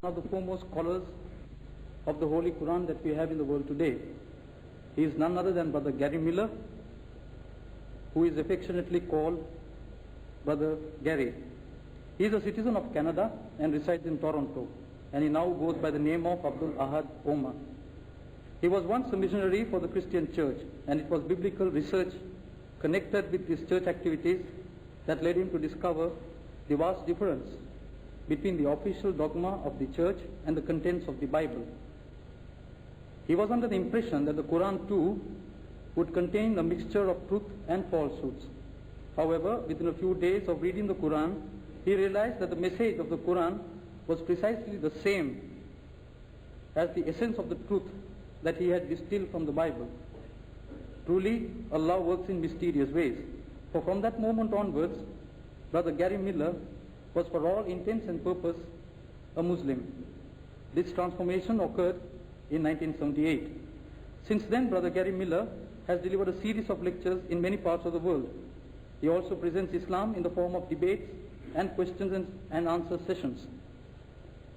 one of the foremost scholars of the Holy Quran that we have in the world today. He is none other than Brother Gary Miller, who is affectionately called Brother Gary. He is a citizen of Canada and resides in Toronto, and he now goes by the name of Abdul Ahad Omar. He was once a missionary for the Christian church, and it was biblical research connected with his church activities that led him to discover the vast difference between the official dogma of the church and the contents of the Bible. He was under the impression that the Quran too would contain a mixture of truth and falsehoods. However, within a few days of reading the Quran, he realized that the message of the Quran was precisely the same as the essence of the truth that he had distilled from the Bible. Truly, Allah works in mysterious ways. For from that moment onwards, Brother Gary Miller was for all intents and purpose a Muslim. This transformation occurred in 1978. Since then, Brother Gary Miller has delivered a series of lectures in many parts of the world. He also presents Islam in the form of debates and questions and answer sessions.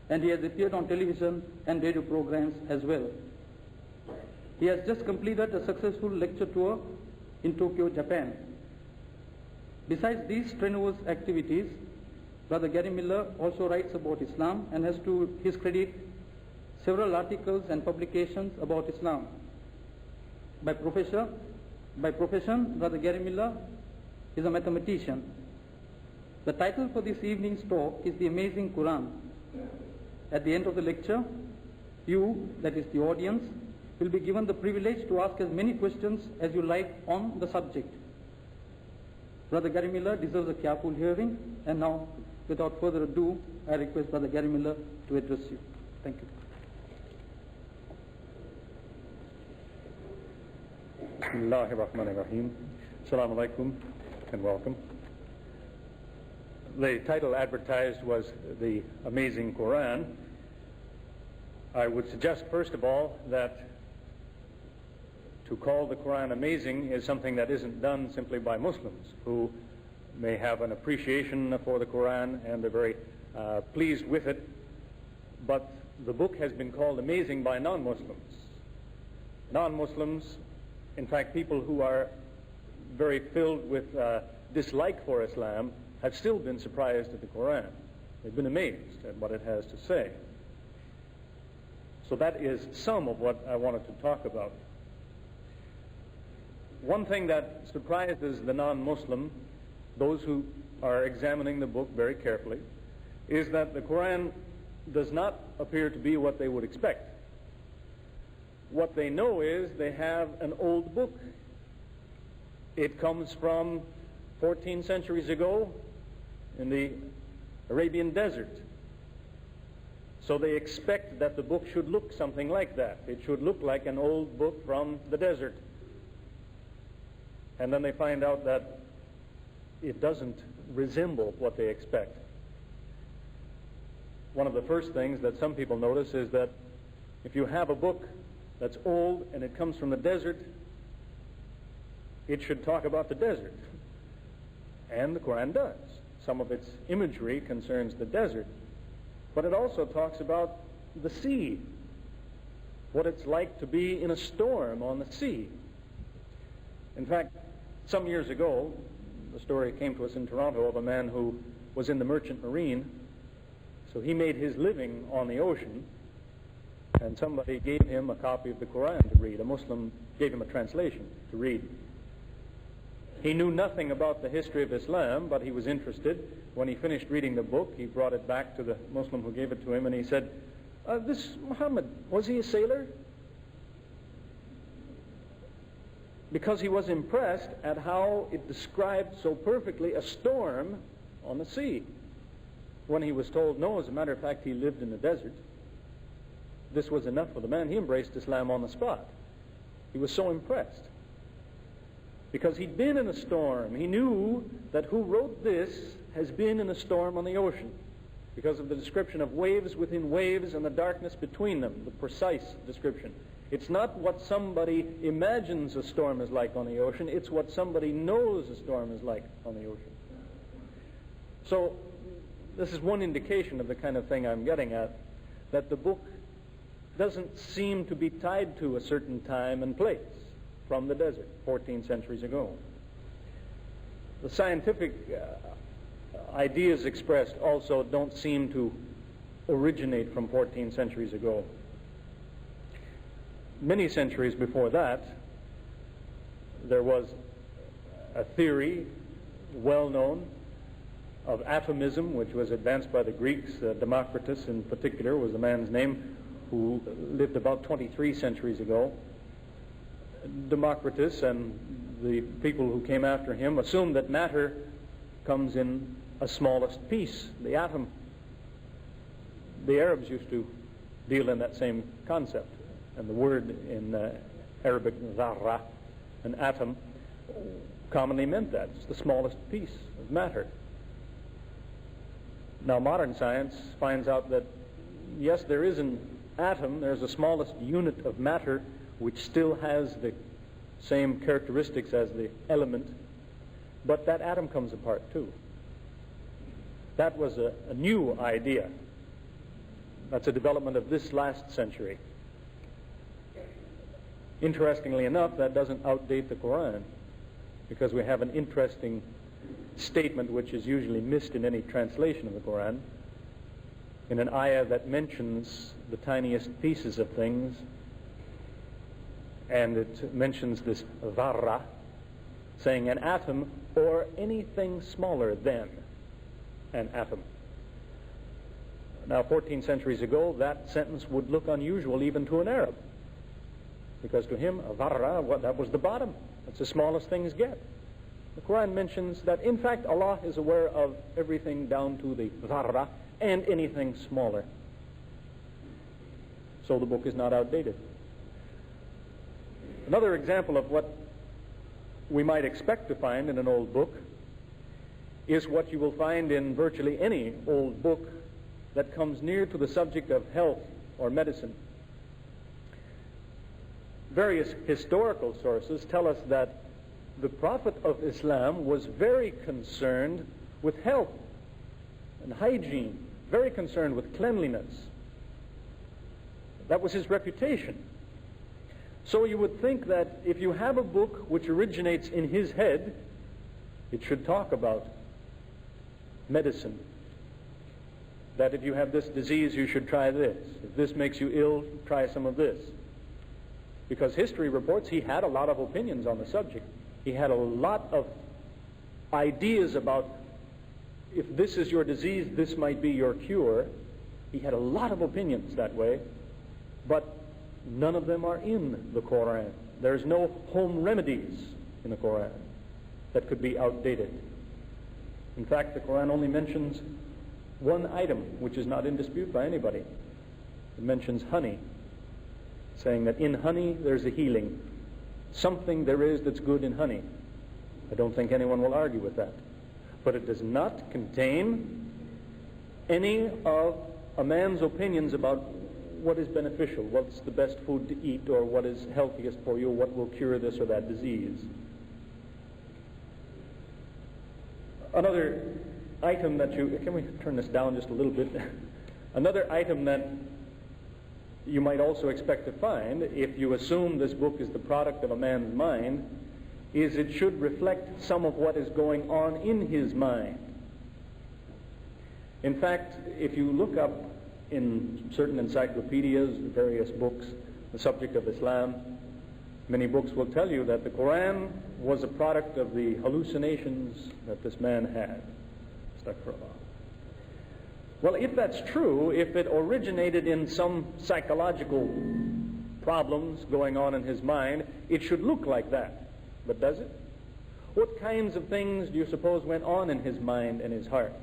And he has appeared on television and radio programs as well. He has just completed a successful lecture tour in Tokyo, Japan. Besides these strenuous activities, Brother Gary Miller also writes about Islam and has to his credit several articles and publications about Islam. By profession, Brother Gary Miller is a mathematician. The title for this evening's talk is The Amazing Quran. At the end of the lecture, you, that is the audience, will be given the privilege to ask as many questions as you like on the subject. Brother Gary Miller deserves a careful hearing, and now, without further ado, I request Brother Gary Miller to address you. Thank you. Bismillahirrahmanirrahim. Assalamu alaikum and welcome. The title advertised was The Amazing Quran. I would suggest, first of all, that to call the Quran amazing is something that isn't done simply by Muslims who may have an appreciation for the Quran and are very pleased with it, but the book has been called amazing by non-Muslims. Non-Muslims, in fact, people who are very filled with dislike for Islam, have still been surprised at the Quran. They've been amazed at what it has to say. So that is some of what I wanted to talk about. One thing that surprises the non-Muslim, those who are examining the book very carefully, is that the Quran does not appear to be what they would expect. What they know is they have an old book. It comes from 14 centuries ago in the Arabian desert. So they expect that the book should look something like that. It should look like an old book from the desert. And then they find out that it doesn't resemble what they expect. One of the first things that some people notice is that if you have a book that's old and it comes from the desert, it should talk about the desert. And the Quran does. Some of its imagery concerns the desert. But it also talks about the sea, what it's like to be in a storm on the sea. In fact, some years ago, the story came to us in Toronto of a man who was in the merchant marine. So he made his living on the ocean, and somebody gave him a copy of the Quran to read. A Muslim gave him a translation to read. He knew nothing about the history of Islam, but he was interested. When he finished reading the book, he brought it back to the Muslim who gave it to him, and he said, this Muhammad, was he a sailor? Because he was impressed at how it described so perfectly a storm on the sea. When he was told, no, as a matter of fact, he lived in the desert, this was enough for the man. He embraced Islam on the spot. He was so impressed. Because he'd been in a storm. He knew that who wrote this has been in a storm on the ocean, because of the description of waves within waves and the darkness between them, the precise description. It's not what somebody imagines a storm is like on the ocean, it's what somebody knows a storm is like on the ocean. So this is one indication of the kind of thing I'm getting at. that the book doesn't seem to be tied to a certain time and place from the desert 14 centuries ago. The scientific ideas expressed also don't seem to originate from 14 centuries ago. Many centuries before that, there was a theory, well known, of atomism, which was advanced by the Greeks. Democritus in particular was the man's name, who lived about 23 centuries ago. Democritus and the people who came after him assumed that matter comes in a smallest piece, the atom. The Arabs used to deal in that same concept, and the word in Arabic, dharra, an atom, commonly meant that. It's the smallest piece of matter. Now modern science finds out that, yes, there is an atom, there's the smallest unit of matter which still has the same characteristics as the element, but that atom comes apart too. That was a new idea. That's a development of this last century. Interestingly enough, that doesn't outdate the Quran, because we have an interesting statement which is usually missed in any translation of the Quran. In an ayah that mentions the tiniest pieces of things, and it mentions this dharra, saying an atom or anything smaller than an atom. Now, 14 centuries ago, that sentence would look unusual even to an Arab, because to him, dharra, that was the bottom. That's the smallest things get. The Quran mentions that, in fact, Allah is aware of everything down to the dharra and anything smaller. So the book is not outdated. Another example of what we might expect to find in an old book is what you will find in virtually any old book that comes near to the subject of health or medicine. Various historical sources tell us that the Prophet of Islam was very concerned with health and hygiene, very concerned with cleanliness. That was his reputation. So you would think that if you have a book which originates in his head, it should talk about medicine. That if you have this disease, you should try this. If this makes you ill, try some of this. Because history reports he had a lot of opinions on the subject. He had a lot of ideas about, if this is your disease, this might be your cure. He had a lot of opinions that way, but none of them are in the Quran. There's no home remedies in the Quran that could be outdated. In fact, the Quran only mentions one item, which is not in dispute by anybody. It mentions honey, saying that in honey there's a healing. Something there is that's good in honey. I don't think anyone will argue with that. But it does not contain any of a man's opinions about what is beneficial, what's the best food to eat, or what is healthiest for you, what will cure this or that disease. Another item that can we turn this down just a little bit? Another item that you might also expect to find, if you assume this book is the product of a man's mind, is it should reflect some of what is going on in his mind. In fact, if you look up in certain encyclopedias, various books, the subject of Islam, many books will tell you that the Quran was a product of the hallucinations that this man had. Astaghfirullah. Well, if that's true, if it originated in some psychological problems going on in his mind, it should look like that. But does it? What kinds of things do you suppose went on in his mind and his heart?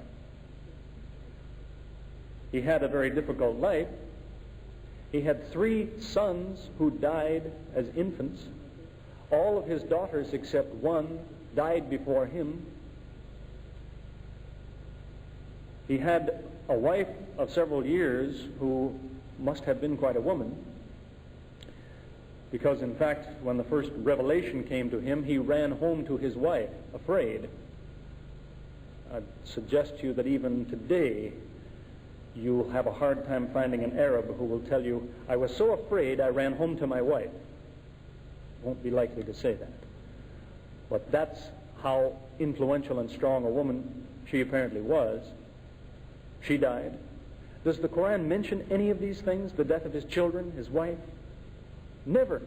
He had a very difficult life. He had 3 sons who died as infants. All of his daughters except one died before him. He had a wife of several years who must have been quite a woman, because in fact when the first revelation came to him, he ran home to his wife afraid. I'd suggest to you that even today you'll have a hard time finding an Arab who will tell you, I was so afraid I ran home to my wife. Won't be likely to say that. But that's how influential and strong a woman she apparently was. She died. Does the Quran mention any of these things? The death of his children, his wife? Never.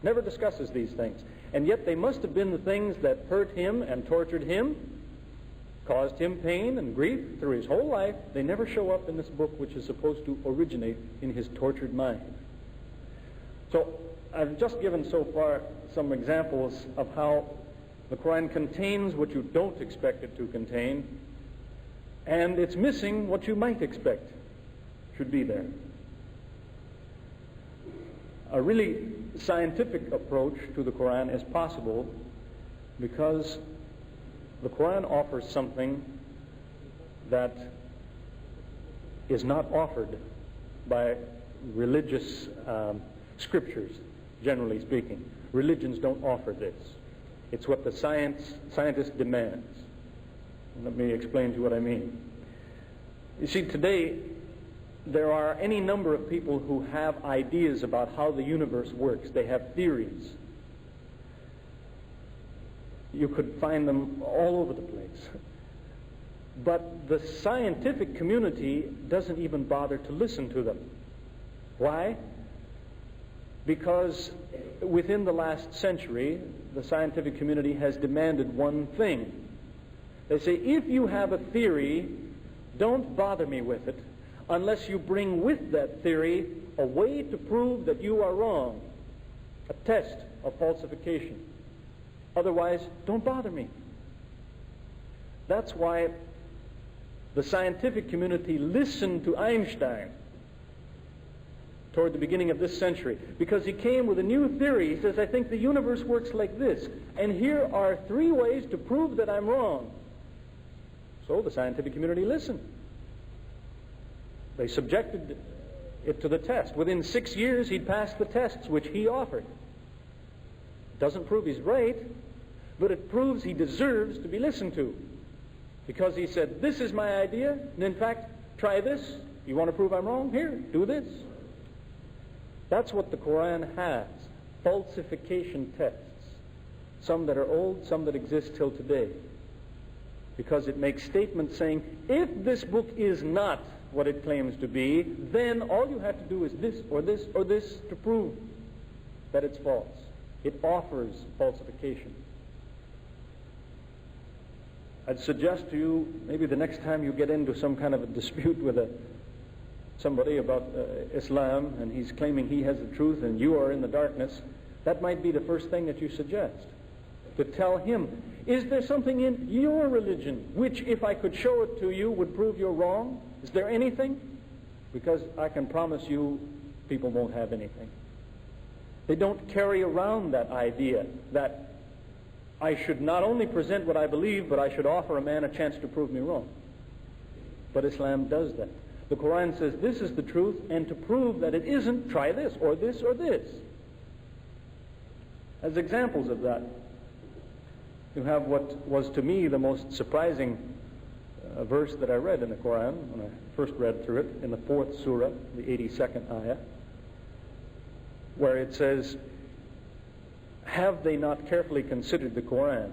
Never discusses these things. And yet they must have been the things that hurt him and tortured him, caused him pain and grief through his whole life. They never show up in this book, which is supposed to originate in his tortured mind. So I've just given so far some examples of how the Quran contains what you don't expect it to contain, and it's missing what you might expect should be there. A really scientific approach to the Quran is possible because the Quran offers something that is not offered by religious scriptures, generally speaking. Religions don't offer this. It's what the scientist demands. Let me explain to you what I mean. You see, today there are any number of people who have ideas about how the universe works. They have theories. You could find them all over the place. But the scientific community doesn't even bother to listen to them. Why? Because within the last century, the scientific community has demanded one thing. They say, if you have a theory, don't bother me with it unless you bring with that theory a way to prove that you are wrong, a test of falsification. Otherwise, don't bother me. That's why the scientific community listened to Einstein toward the beginning of this century, because he came with a new theory. He says, I think the universe works like this, and here are 3 ways to prove that I'm wrong. So the scientific community listened. They subjected it to the test. Within 6 years, he'd passed the tests which he offered. Doesn't prove he's right, but it proves he deserves to be listened to. Because he said, this is my idea, and in fact, try this. You want to prove I'm wrong? Here, do this. That's what the Quran has. Falsification tests. Some that are old, some that exist till today. Because it makes statements saying, if this book is not what it claims to be, then all you have to do is this or this or this to prove that it's false. It offers falsification. I'd suggest to you, maybe the next time you get into some kind of a dispute with somebody about Islam, and he's claiming he has the truth and you are in the darkness, that might be the first thing that you suggest. To tell him, is there something in your religion which, if I could show it to you, would prove you're wrong? Is there anything? Because I can promise you, people won't have anything. They don't carry around that idea that I should not only present what I believe, but I should offer a man a chance to prove me wrong. But Islam does that. The Quran says this is the truth, and to prove that it isn't, try this or this or this. As examples of that, you have what was to me the most surprising verse that I read in the Quran when I first read through it, in the 4th surah, the 82nd ayah, where it says, have they not carefully considered the Quran?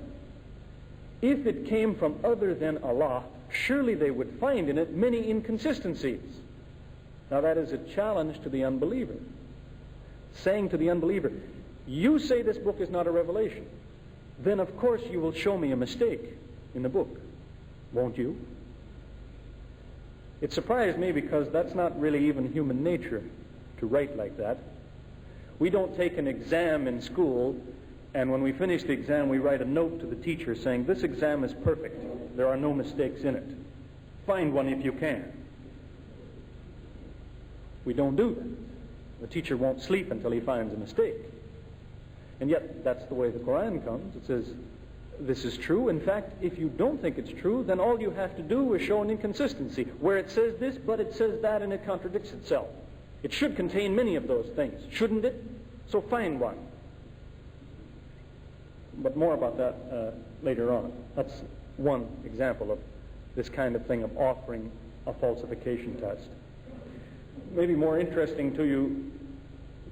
If it came from other than Allah, surely they would find in it many inconsistencies. Now that is a challenge to the unbeliever. Saying to the unbeliever, you say this book is not a revelation, then of course you will show me a mistake in the book, won't you? It surprised me because that's not really even human nature to write like that. We don't take an exam in school, and when we finish the exam, we write a note to the teacher saying, this exam is perfect. There are no mistakes in it. Find one if you can. We don't do that. The teacher won't sleep until he finds a mistake. And yet, that's the way the Quran comes. It says, this is true. In fact, if you don't think it's true, then all you have to do is show an inconsistency, where it says this, but it says that, and it contradicts itself. It should contain many of those things, shouldn't it? So find one. But more about that later on. That's one example of this kind of thing, of offering a falsification test. Maybe more interesting to you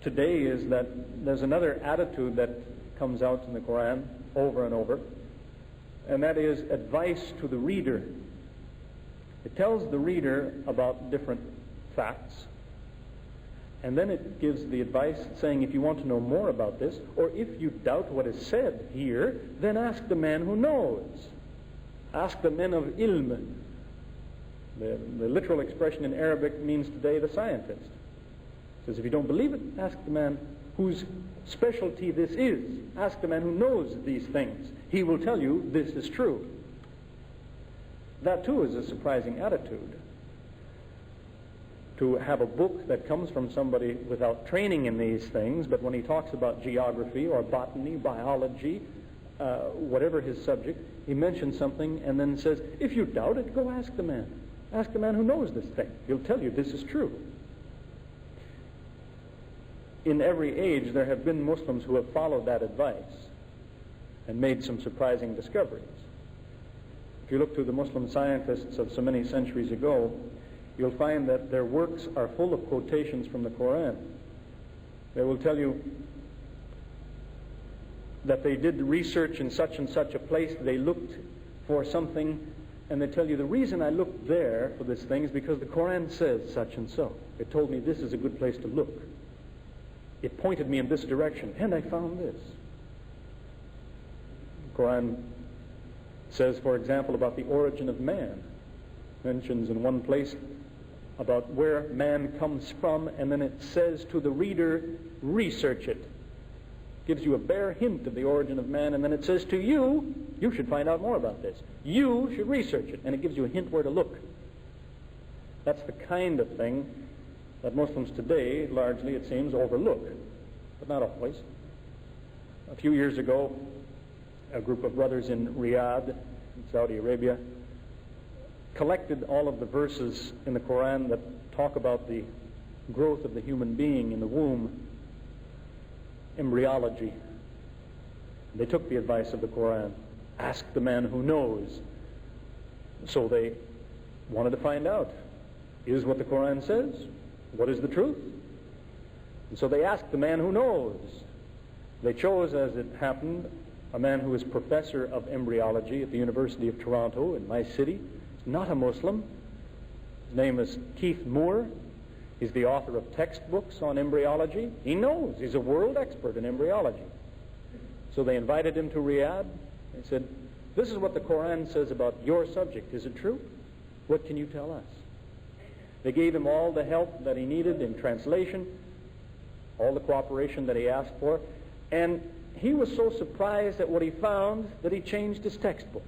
today is that there's another attitude that comes out in the Quran over and over, and that is advice to the reader. It tells the reader about different facts, and then it gives the advice saying, if you want to know more about this, or if you doubt what is said here, then ask the man who knows. Ask the men of ilm. The literal expression in Arabic means today the scientist. It says, if you don't believe it, ask the man whose specialty this is. Ask the man who knows these things. He will tell you this is true. That too is a surprising attitude. To have a book that comes from somebody without training in these things, but when he talks about geography or botany, biology, whatever his subject, he mentions something and then says, if you doubt it, go ask the man. Ask the man who knows this thing. He'll tell you this is true. In every age, there have been Muslims who have followed that advice and made some surprising discoveries. If you look to the Muslim scientists of so many centuries ago, you'll find that their works are full of quotations from the Quran. They will tell you that they did research in such and such a place, they looked for something, and they tell you, the reason I looked there for this thing is because the Quran says such and so. It told me this is a good place to look. It pointed me in this direction, and I found this. The Quran says, for example, about the origin of man. Mentions in one place about where man comes from, and then it says to the reader, research it. Gives you a bare hint of the origin of man, and then it says to you, you should find out more about this. You should research it, and it gives you a hint where to look. That's the kind of thing that Muslims today, largely it seems, overlook, but not always. A few years ago, a group of brothers in Riyadh, in Saudi Arabia, collected all of the verses in the Quran that talk about the growth of the human being in the womb, embryology. They took the advice of the Quran. Ask the man who knows. So they wanted to find out, is what the Quran says? What is the truth? And so they asked the man who knows. They chose, as it happened, a man who is professor of embryology at the University of Toronto in my city. He's not a Muslim. His name is Keith Moore. He's the author of textbooks on embryology. He knows. He's a world expert in embryology. So they invited him to Riyadh. They said, this is what the Quran says about your subject. Is it true? What can you tell us? They gave him all the help that he needed in translation, all the cooperation that he asked for, and he was so surprised at what he found that he changed his textbooks.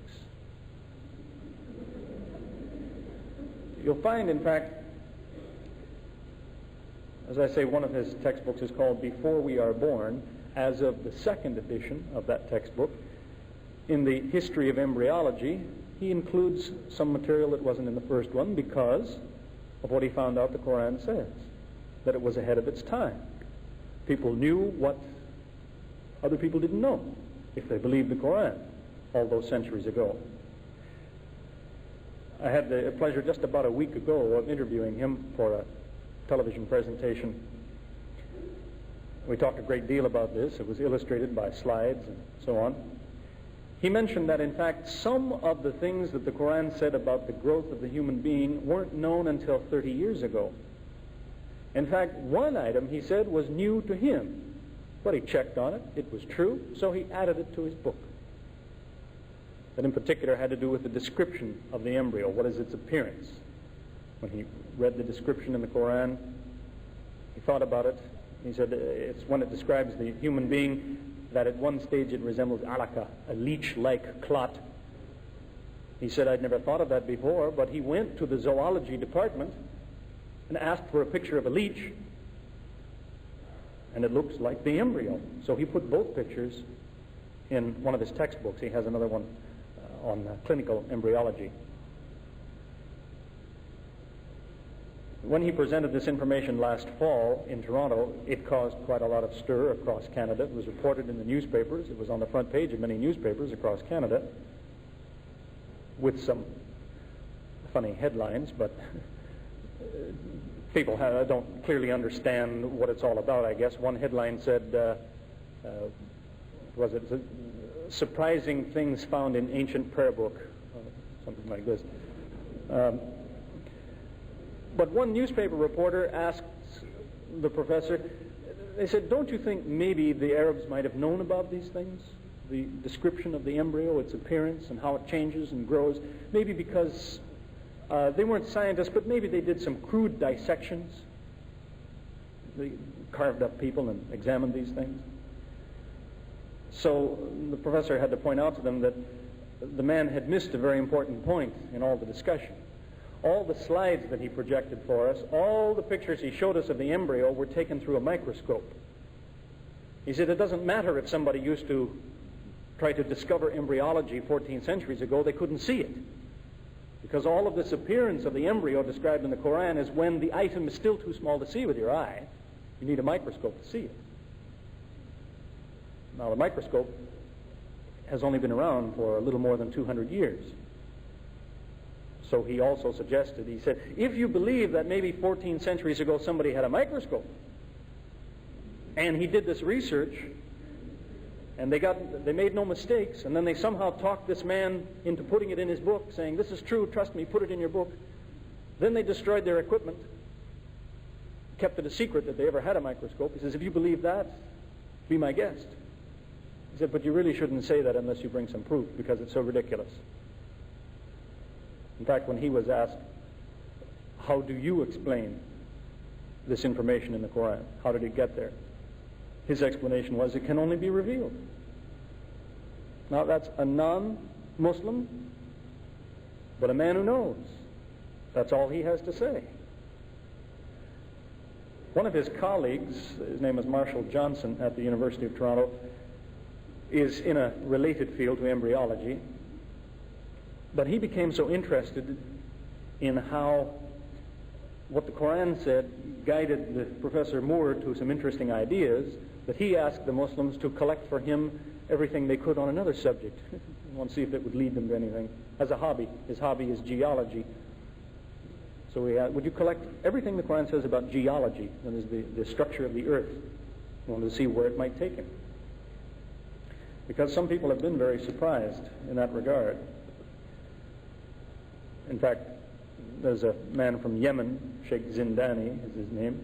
You'll find, in fact, as I say, one of his textbooks is called Before We Are Born. As of the second edition of that textbook, in the history of embryology, he includes some material that wasn't in the first one because of what he found out the Quran says, that it was ahead of its time. People knew what other people didn't know if they believed the Quran all those centuries ago. I had the pleasure just about a week ago of interviewing him for a television presentation. We talked a great deal about this. It was illustrated by slides and so on. He mentioned that, in fact, some of the things that the Quran said about the growth of the human being weren't known until 30 years ago. In fact, one item, he said, was new to him. But he checked on it. It was true, so he added it to his book. That in particular had to do with the description of the embryo. What is its appearance? When he read the description in the Quran, he thought about it. He said it's when it describes the human being that at one stage it resembles alaka, a leech-like clot. He said, I'd never thought of that before, but he went to the zoology department and asked for a picture of a leech, and it looks like the embryo. So he put both pictures in one of his textbooks. He has another one on clinical embryology. When he presented this information last fall in Toronto, it caused quite a lot of stir across Canada. It was reported in the newspapers. It was on the front page of many newspapers across Canada, with some funny headlines, but people don't clearly understand what it's all about, I guess. One headline said, was it surprising things found in ancient prayer book, something like this. But one newspaper reporter asked the professor, they said, don't you think maybe the Arabs might have known about these things? The description of the embryo, its appearance, and how it changes and grows. Maybe because they weren't scientists, but maybe they did some crude dissections. They carved up people and examined these things. So the professor had to point out to them that the man had missed a very important point in all the discussion. All the slides that he projected for us, all the pictures he showed us of the embryo were taken through a microscope. He said it doesn't matter if somebody used to try to discover embryology 14 centuries ago, they couldn't see it. Because all of this appearance of the embryo described in the Quran is when the item is still too small to see with your eye. You need a microscope to see it. Now, the microscope has only been around for a little more than 200 years. So he also suggested, he said, if you believe that maybe 14 centuries ago somebody had a microscope, and he did this research, and they made no mistakes, and then they somehow talked this man into putting it in his book, saying, this is true, trust me, put it in your book. Then they destroyed their equipment, kept it a secret that they ever had a microscope. He says, if you believe that, be my guest. He said, but you really shouldn't say that unless you bring some proof, because it's so ridiculous. In fact, when he was asked, how do you explain this information in the Quran? How did it get there? His explanation was, it can only be revealed. Now, that's a non-Muslim, but a man who knows. That's all he has to say. One of his colleagues, his name is Marshall Johnson at the University of Toronto, is in a related field to embryology, but he became so interested in how what the Quran said guided Professor Moore to some interesting ideas that he asked the Muslims to collect for him everything they could on another subject. I want to see if it would lead them to anything. As a hobby. His hobby is geology. So would you collect everything the Quran says about geology, that is the structure of the earth? I wanted to see where it might take him. Because some people have been very surprised in that regard. In fact, there's a man from Yemen, Sheikh Zindani is his name,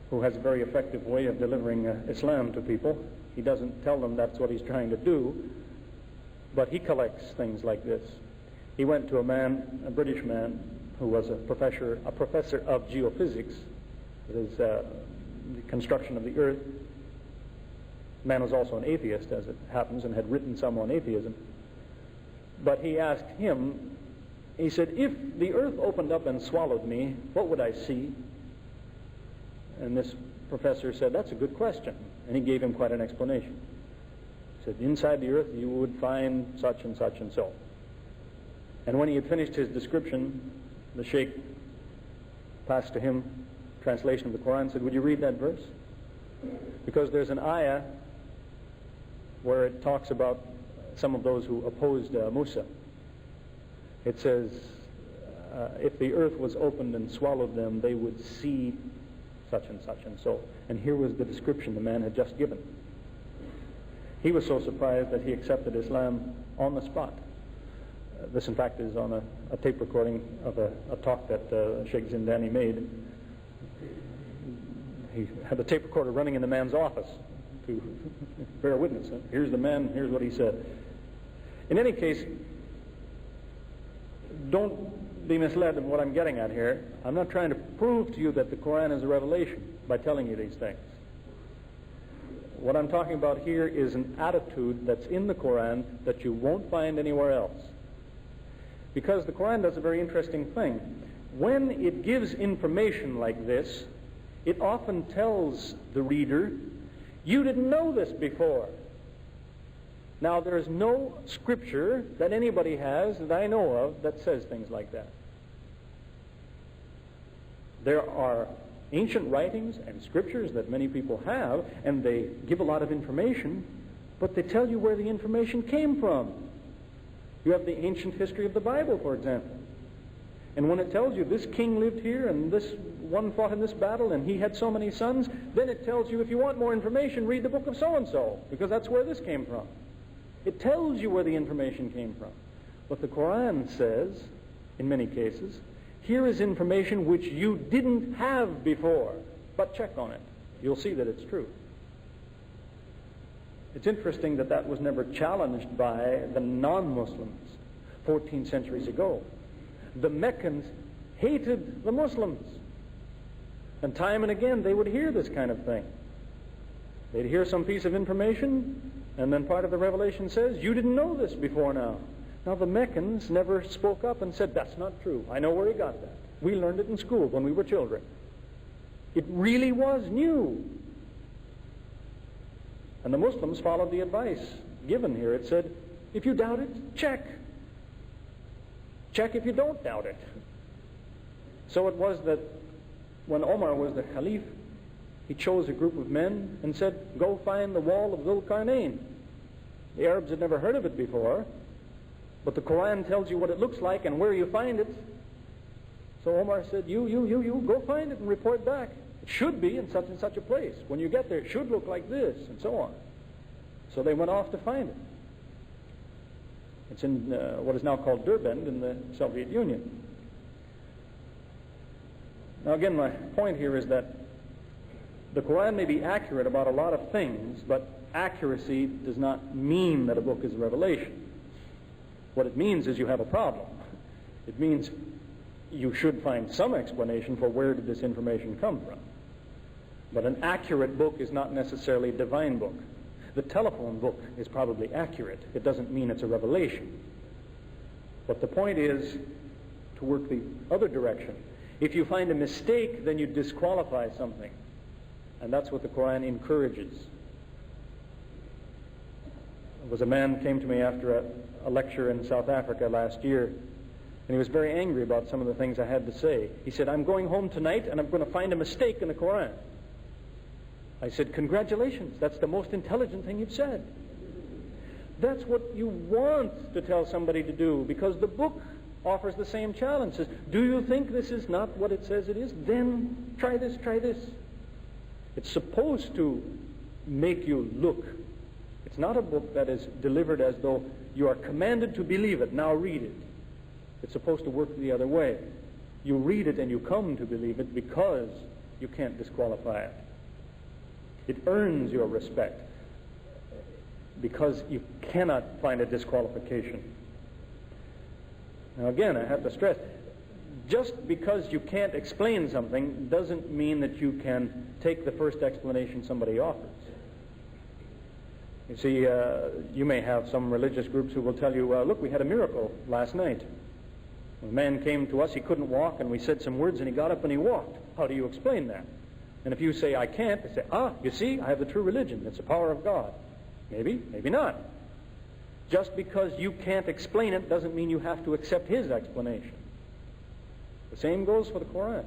who has a very effective way of delivering Islam to people. He doesn't tell them that's what he's trying to do, but he collects things like this. He went to a British man, who was a professor of geophysics, that is the construction of the earth. The man was also an atheist, as it happens, and had written some on atheism. But he asked him, he said, if the earth opened up and swallowed me, what would I see? And this professor said, that's a good question. And he gave him quite an explanation. He said, inside the earth you would find such and such and so. And when he had finished his description, the sheikh passed to him translation of the Quran and said, would you read that verse? Because there's an ayah where it talks about some of those who opposed Musa. It says, if the earth was opened and swallowed them, they would see such and such and so. And here was the description the man had just given. He was so surprised that he accepted Islam on the spot. This, in fact, is on a tape recording of a talk that Sheikh Zindani made. He had the tape recorder running in the man's office to bear witness. Here's the man, here's what he said. In any case, don't be misled in what I'm getting at here. I'm not trying to prove to you that the Quran is a revelation by telling you these things. What I'm talking about here is an attitude that's in the Quran that you won't find anywhere else. Because the Quran does a very interesting thing. When it gives information like this, it often tells the reader, you didn't know this before. Now, there's no scripture that anybody has that I know of that says things like that. There are ancient writings and scriptures that many people have, and they give a lot of information, but they tell you where the information came from. You have the ancient history of the Bible, for example. And when it tells you this king lived here and this one fought in this battle and he had so many sons, then it tells you if you want more information, read the book of so-and-so, because that's where this came from. It tells you where the information came from. But the Quran says, in many cases, here is information which you didn't have before, but check on it. You'll see that it's true. It's interesting that that was never challenged by the non-Muslims 14 centuries ago. The Meccans hated the Muslims. And time and again they would hear this kind of thing. They'd hear some piece of information, and then part of the revelation says, you didn't know this before now. Now the Meccans never spoke up and said, that's not true. I know where he got that. We learned it in school when we were children. It really was new. And the Muslims followed the advice given here. It said, if you doubt it, check. Check if you don't doubt it. So it was that when Omar was the Caliph, he chose a group of men and said, go find the wall of Dhul Qarnayn. The Arabs had never heard of it before, but the Quran tells you what it looks like and where you find it. So Omar said, you, go find it and report back. It should be in such and such a place. When you get there, it should look like this, and so on. So they went off to find it. It's in what is now called Derbent in the Soviet Union. Now again, my point here is that the Quran may be accurate about a lot of things, but accuracy does not mean that a book is a revelation. What it means is you have a problem. It means you should find some explanation for where did this information come from. But an accurate book is not necessarily a divine book. The telephone book is probably accurate. It doesn't mean it's a revelation. But the point is to work the other direction. If you find a mistake, then you disqualify something. And that's what the Quran encourages. There was a man came to me after a lecture in South Africa last year, and he was very angry about some of the things I had to say. He said, I'm going home tonight and I'm going to find a mistake in the Quran. I said, congratulations, that's the most intelligent thing you've said. That's what you want to tell somebody to do, because the book offers the same challenge. It says, do you think this is not what it says it is? Then try this, try this. It's supposed to make you look. It's not a book that is delivered as though you are commanded to believe it. Now read it. It's supposed to work the other way. You read it and you come to believe it because you can't disqualify it. It earns your respect because you cannot find a disqualification. Now again, I have to stress, just because you can't explain something doesn't mean that you can take the first explanation somebody offers. You see, you may have some religious groups who will tell you, look, we had a miracle last night. A man came to us, he couldn't walk, and we said some words and he got up and he walked. How do you explain that? And if you say, I can't, they say, you see, I have the true religion. It's the power of God. Maybe, maybe not. Just because you can't explain it doesn't mean you have to accept his explanation. The same goes for the Quran.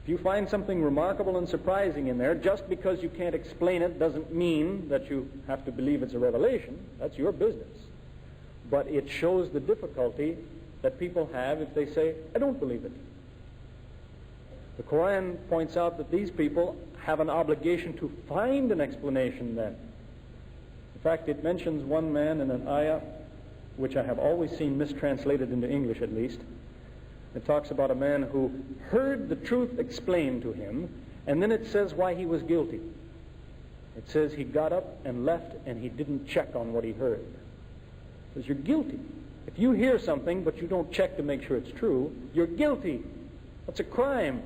If you find something remarkable and surprising in there, just because you can't explain it doesn't mean that you have to believe it's a revelation. That's your business. But it shows the difficulty that people have if they say, I don't believe it. The Quran points out that these people have an obligation to find an explanation then. In fact, it mentions one man in an ayah, which I have always seen mistranslated into English at least. It talks about a man who heard the truth explained to him, and then it says why he was guilty. It says he got up and left and he didn't check on what he heard. It says you're guilty. If you hear something but you don't check to make sure it's true, you're guilty. That's a crime.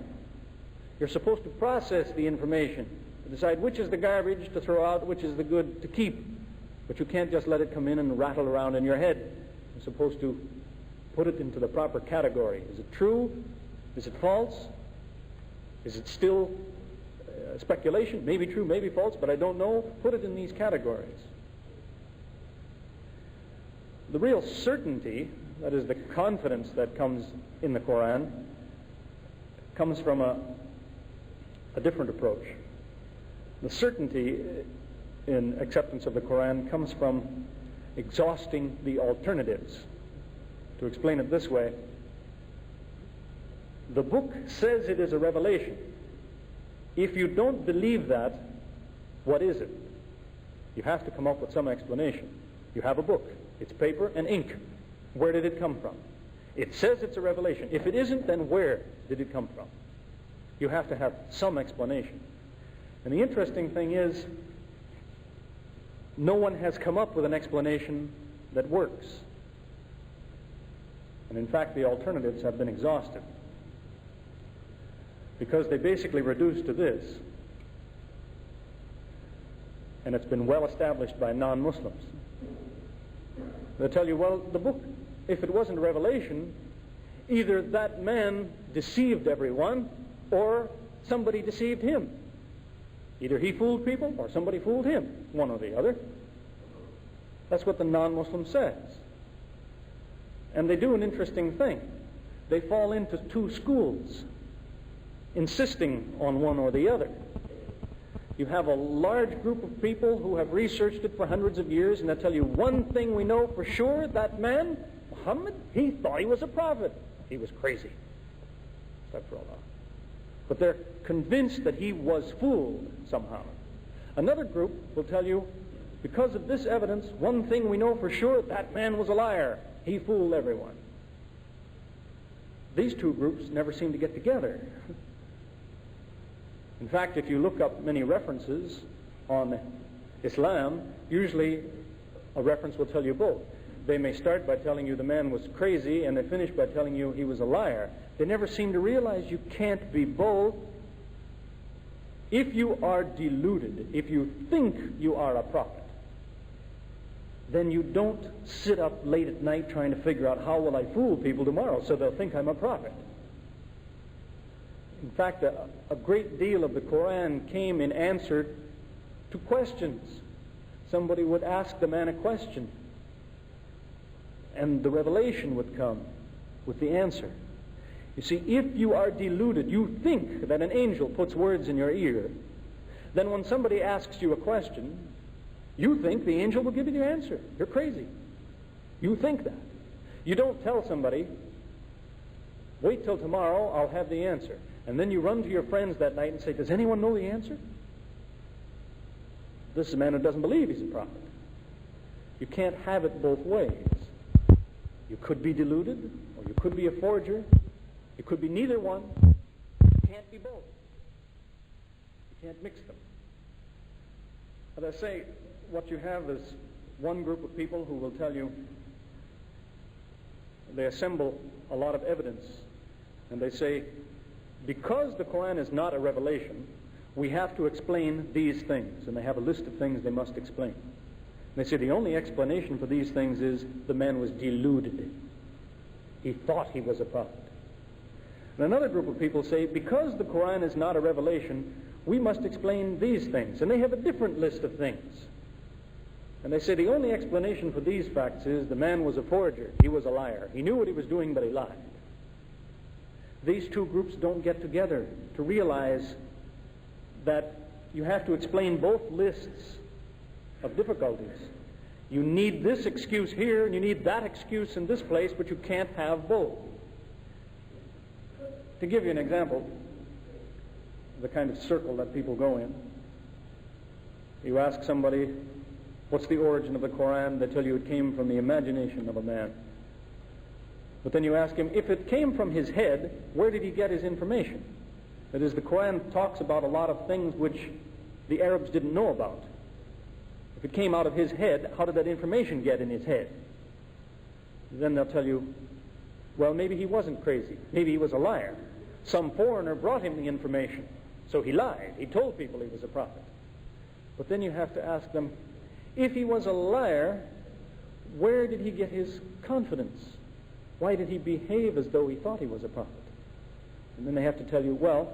You're supposed to process the information, to decide which is the garbage to throw out, which is the good to keep. But you can't just let it come in and rattle around in your head. You're supposed to put it into the proper category. Is it true? Is it false? Is it still speculation? Maybe true, maybe false, but I don't know. Put it in these categories. The real certainty, that is the confidence that comes in the Quran, comes from a different approach. The certainty in acceptance of the Quran comes from exhausting the alternatives. To explain it this way, The book says it is a revelation. If you don't believe that, what is it? You have to come up with some explanation. You have a book. It's paper and ink. Where did it come from? It says it's a revelation. If it isn't, then where did it come from? You have to have some explanation. And the interesting thing is, no one has come up with an explanation that works. And in fact, the alternatives have been exhausted, because they basically reduce to this, and it's been well established by non-Muslims. They'll tell you, well, the book, if it wasn't a revelation, either that man deceived everyone or somebody deceived him. Either he fooled people or somebody fooled him, one or the other. That's what the non-Muslim says. And they do an interesting thing. They fall into two schools, insisting on one or the other. You have a large group of people who have researched it for hundreds of years, and they'll tell you, one thing we know for sure, that man, Muhammad, he thought he was a prophet. He was crazy. Astaghfirullah. But they're convinced that he was fooled somehow. Another group will tell you, because of this evidence, one thing we know for sure, that man was a liar. He fooled everyone. These two groups never seem to get together. In fact, if you look up many references on Islam, usually a reference will tell you both. They may start by telling you the man was crazy, and they finish by telling you he was a liar. They never seem to realize you can't be both. If you are deluded, if you think you are a prophet, then you don't sit up late at night trying to figure out how will I fool people tomorrow so they'll think I'm a prophet. In fact, a great deal of the Quran came in answer to questions. Somebody would ask the man a question, and the revelation would come with the answer. You see, if you are deluded, you think that an angel puts words in your ear, then when somebody asks you a question, you think the angel will give you the answer. You're crazy. You think that. You don't tell somebody, wait till tomorrow, I'll have the answer. And then you run to your friends that night and say, does anyone know the answer? This is a man who doesn't believe he's a prophet. You can't have it both ways. You could be deluded, or you could be a forger. You could be neither one. You can't be both. You can't mix them. As I say, what you have is one group of people who will tell you, they assemble a lot of evidence, and they say, because the Quran is not a revelation, we have to explain these things. And they have a list of things they must explain. And they say the only explanation for these things is the man was deluded. He thought he was a prophet. And another group of people say, because the Quran is not a revelation, we must explain these things. And they have a different list of things. And they say the only explanation for these facts is the man was a forger. He was a liar. He knew what he was doing, but he lied. These two groups don't get together to realize that you have to explain both lists of difficulties. You need this excuse here, and you need that excuse in this place, but you can't have both. To give you an example, the kind of circle that people go in, you ask somebody, what's the origin of the Quran? They tell you it came from the imagination of a man. But then you ask him, if it came from his head, where did he get his information? That is, the Quran talks about a lot of things which the Arabs didn't know about. If it came out of his head, how did that information get in his head? Then they'll tell you, well, maybe he wasn't crazy. Maybe he was a liar. Some foreigner brought him the information, so he lied. He told people he was a prophet. But then you have to ask them, if he was a liar, where did he get his confidence? Why did he behave as though he thought he was a prophet? And then they have to tell you, well,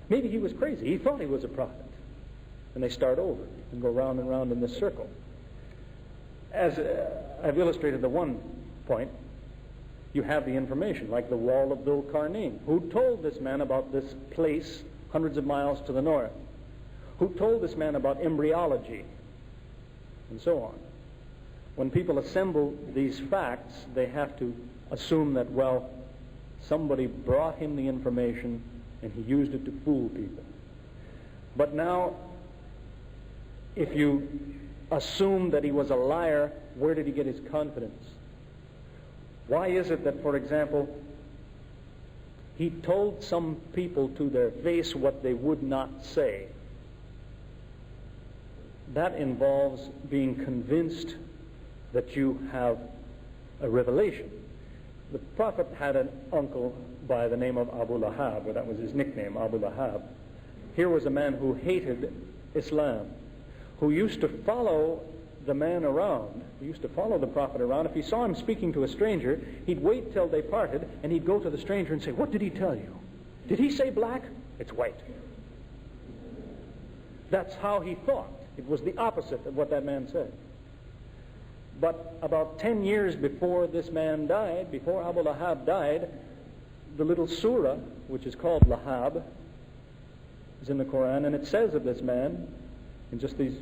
maybe he was crazy. He thought he was a prophet. And they start over and go round and round in this circle. As I've illustrated the one point, you have the information, like the wall of Dhul Qarnayn. Who told this man about this place hundreds of miles to the north? Who told this man about embryology? And so on. When people assemble these facts, they have to assume that, well, Somebody brought him the information, and he used it to fool people. But now, if you assume that he was a liar, where did he get his confidence? Why is it that, for example, he told some people to their face what they would not say? That involves being convinced that you have a revelation. The Prophet had an uncle by the name of Abu Lahab, or that was his nickname, Abu Lahab. Here was a man who hated Islam, who used to follow the man around, who used to follow the Prophet around. If he saw him speaking to a stranger, he'd wait till they parted, and he'd go to the stranger and say, "What did he tell you? Did he say black? It's white." That's how he thought. It was the opposite of what that man said. But about 10 years before this man died, before Abu Lahab died, the little surah, which is called Lahab, is in the Quran, and it says of this man, in just these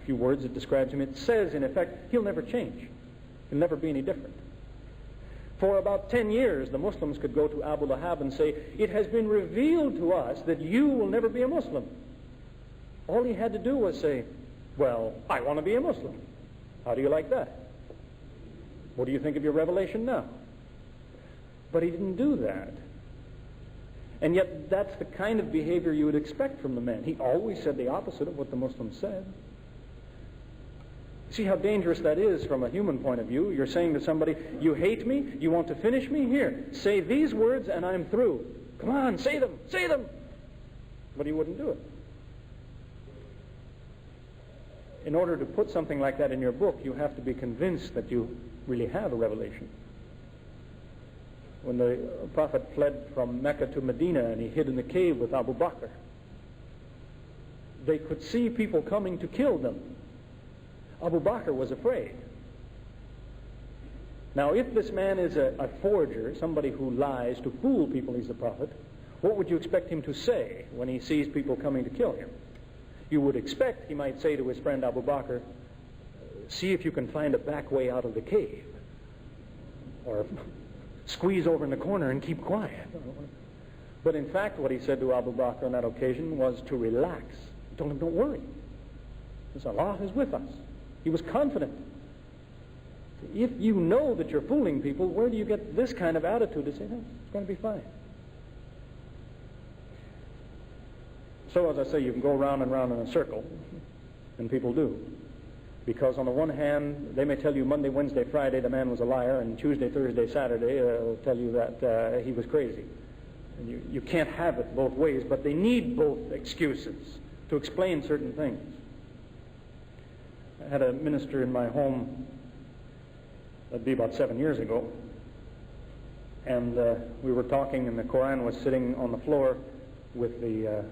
few words it describes him, it says, in effect, he'll never change. He'll never be any different. For about 10 years, the Muslims could go to Abu Lahab and say, "It has been revealed to us that you will never be a Muslim." All he had to do was say, "Well, I want to be a Muslim. How do you like that? What do you think of your revelation now?" But he didn't do that. And yet that's the kind of behavior you would expect from the man. He always said the opposite of what the Muslims said. See how dangerous that is from a human point of view? You're saying to somebody, "You hate me? You want to finish me? Here, say these words and I'm through. Come on, say them, say them." But he wouldn't do it. In order to put something like that in your book, you have to be convinced that you really have a revelation. When the Prophet fled from Mecca to Medina and he hid in the cave with Abu Bakr, they could see people coming to kill them. Abu Bakr was afraid. Now, if this man is a forger, somebody who lies to fool people, he's the Prophet, what would you expect him to say when he sees people coming to kill him? You would expect he might say to his friend Abu Bakr, "See if you can find a back way out of the cave," or "Squeeze over in the corner and keep quiet." But in fact, what he said to Abu Bakr on that occasion was to relax. He told him, "Don't worry, because Allah is with us." He was confident. If you know that you're fooling people, where do you get this kind of attitude to say, "No, it's going to be fine"? So, as I say, you can go round and round in a circle, and people do. Because on the one hand, they may tell you Monday, Wednesday, Friday the man was a liar, and Tuesday, Thursday, Saturday they'll tell you that he was crazy. And you can't have it both ways, but they need both excuses to explain certain things. I had a minister in my home, that'd be about 7 years ago, and we were talking, and the Quran was sitting on the floor with the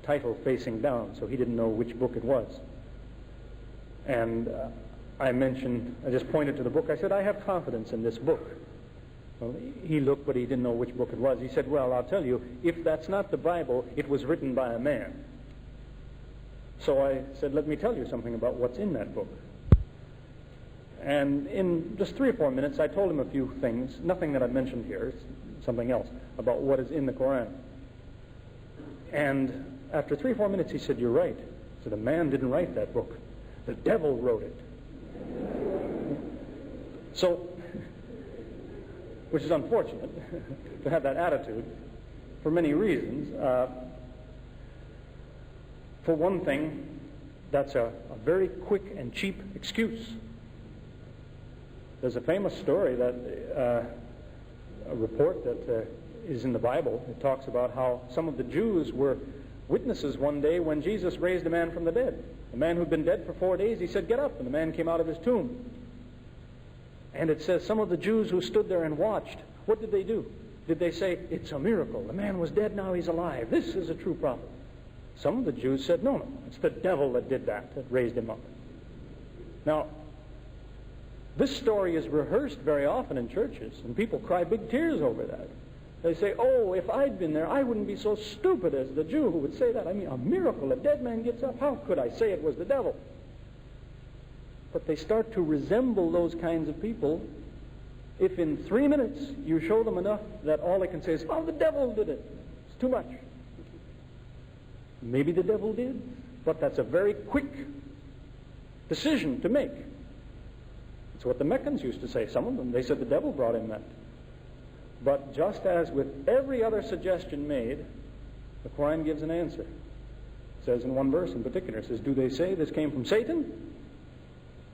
title facing down, so he didn't know which book it was. And I just pointed to the book. I said, "I have confidence in this book." Well, he looked, but he didn't know which book it was. He said, "Well, I'll tell you, if that's not the Bible, it was written by a man." So I said, "Let me tell you something about what's in that book." And in just 3 or 4 minutes, I told him a few things, nothing that I mentioned here, something else, about what is in the Quran. And after 3 or 4 minutes, he said, "You're right." He said, "A man didn't write that book. The devil wrote it." So, which is unfortunate to have that attitude for many reasons. For one thing, that's a very quick and cheap excuse. There's a famous story that a report that is in the Bible. It talks about how some of the Jews were witnesses one day when Jesus raised a man from the dead. A man who'd been dead for 4 days, he said, "Get up," and the man came out of his tomb. And it says some of the Jews who stood there and watched, what did they do? Did they say, "It's a miracle. The man was dead, now he's alive. This is a true prophet"? Some of the Jews said, no, it's the devil that did that raised him up. Now, this story is rehearsed very often in churches, and people cry big tears over that. They say, "Oh, if I'd been there, I wouldn't be so stupid as the Jew who would say that. I mean, a miracle, a dead man gets up. How could I say it was the devil?" But they start to resemble those kinds of people if in 3 minutes you show them enough that all they can say is, oh, the devil did it, it's too much. Maybe the devil did, but that's a very quick decision to make. It's what the Meccans used to say, some of them. They said the devil brought him that. But just as with every other suggestion made, the Quran gives an answer. It says in one verse in particular, it says, do they say this came from Satan?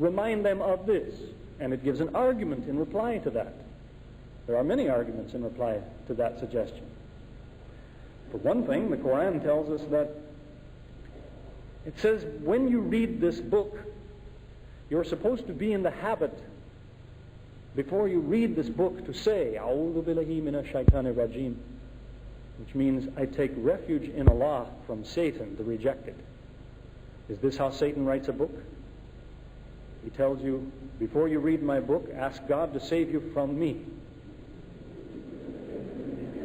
Remind them of this. And it gives an argument in reply to that. There are many arguments in reply to that suggestion. For one thing, the Quran tells us that it says when you read this book, you're supposed to be in the habit, before you read this book, to say, A'udhu billahi minash shaitanir rajim, which means I take refuge in Allah from Satan, the rejected. Is this how Satan writes a book? He tells you, before you read my book, ask God to save you from me.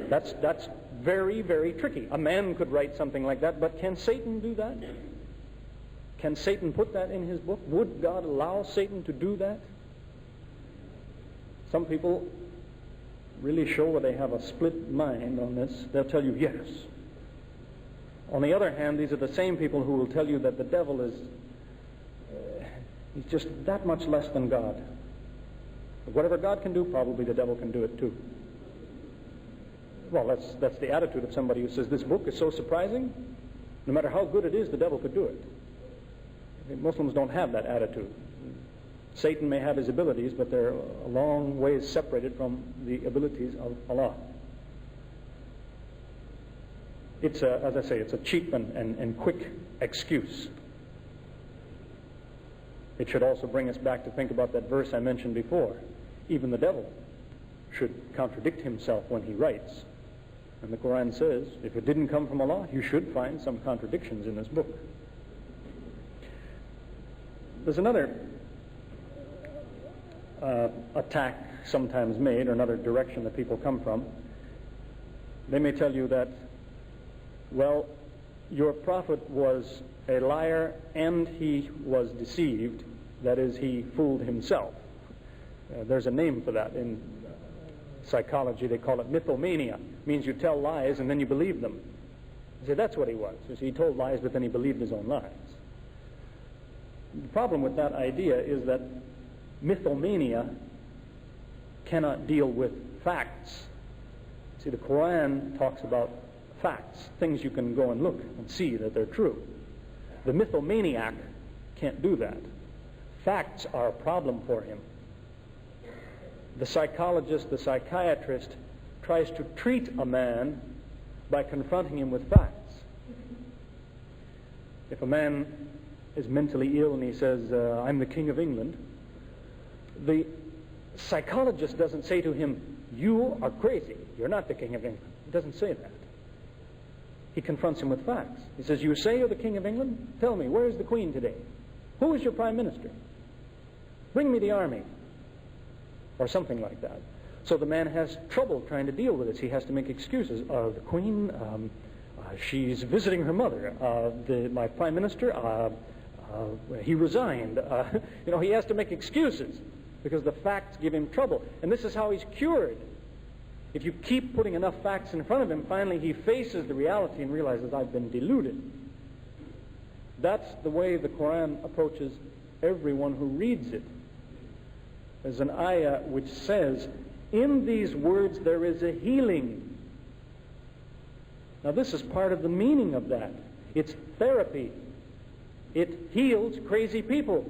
That's very, very tricky. A man could write something like that, but can Satan do that? Can Satan put that in his book? Would God allow Satan to do that? Some people really show where they have a split mind on this. They'll tell you yes. On the other hand, these are the same people who will tell you that the devil is he's just that much less than God. But whatever God can do, probably the devil can do it too. Well, that's the attitude of somebody who says this book is so surprising, no matter how good it is, the devil could do it. Muslims don't have that attitude. Satan may have his abilities, but they're a long ways separated from the abilities of Allah. It's as I say, it's a cheap and quick excuse. It should also bring us back to think about that verse I mentioned before. Even the devil should contradict himself when he writes. And the Quran says, if it didn't come from Allah, you should find some contradictions in this book. There's another attack sometimes made, or another direction that people come from. They may tell you that, well, your prophet was a liar and he was deceived. That is, he fooled himself. There's a name for that in psychology. They call it mythomania. It means you tell lies and then you believe them. You say that's what he was. You see, he told lies, but then he believed his own lies. The problem with that idea is that mythomania cannot deal with facts. See, the Quran talks about facts, things you can go and look and see that they're true. The mythomaniac can't do that. Facts are a problem for him. The psychologist, the psychiatrist, tries to treat a man by confronting him with facts. If a man is mentally ill and he says, I'm the King of England, the psychologist doesn't say to him, you are crazy, you're not the King of England. He doesn't say that. He confronts him with facts. He says, you say you're the King of England? Tell me, where is the Queen today? Who is your Prime Minister? Bring me the army. Or something like that. So the man has trouble trying to deal with this. He has to make excuses. The Queen, she's visiting her mother. My Prime Minister, he resigned. He has to make excuses because the facts give him trouble. And this is how he's cured. If you keep putting enough facts in front of him, finally he faces the reality and realizes, I've been deluded. That's the way the Quran approaches everyone who reads it. There's an ayah which says, in these words there is a healing. Now this is part of the meaning of that. It's therapy. It heals crazy people.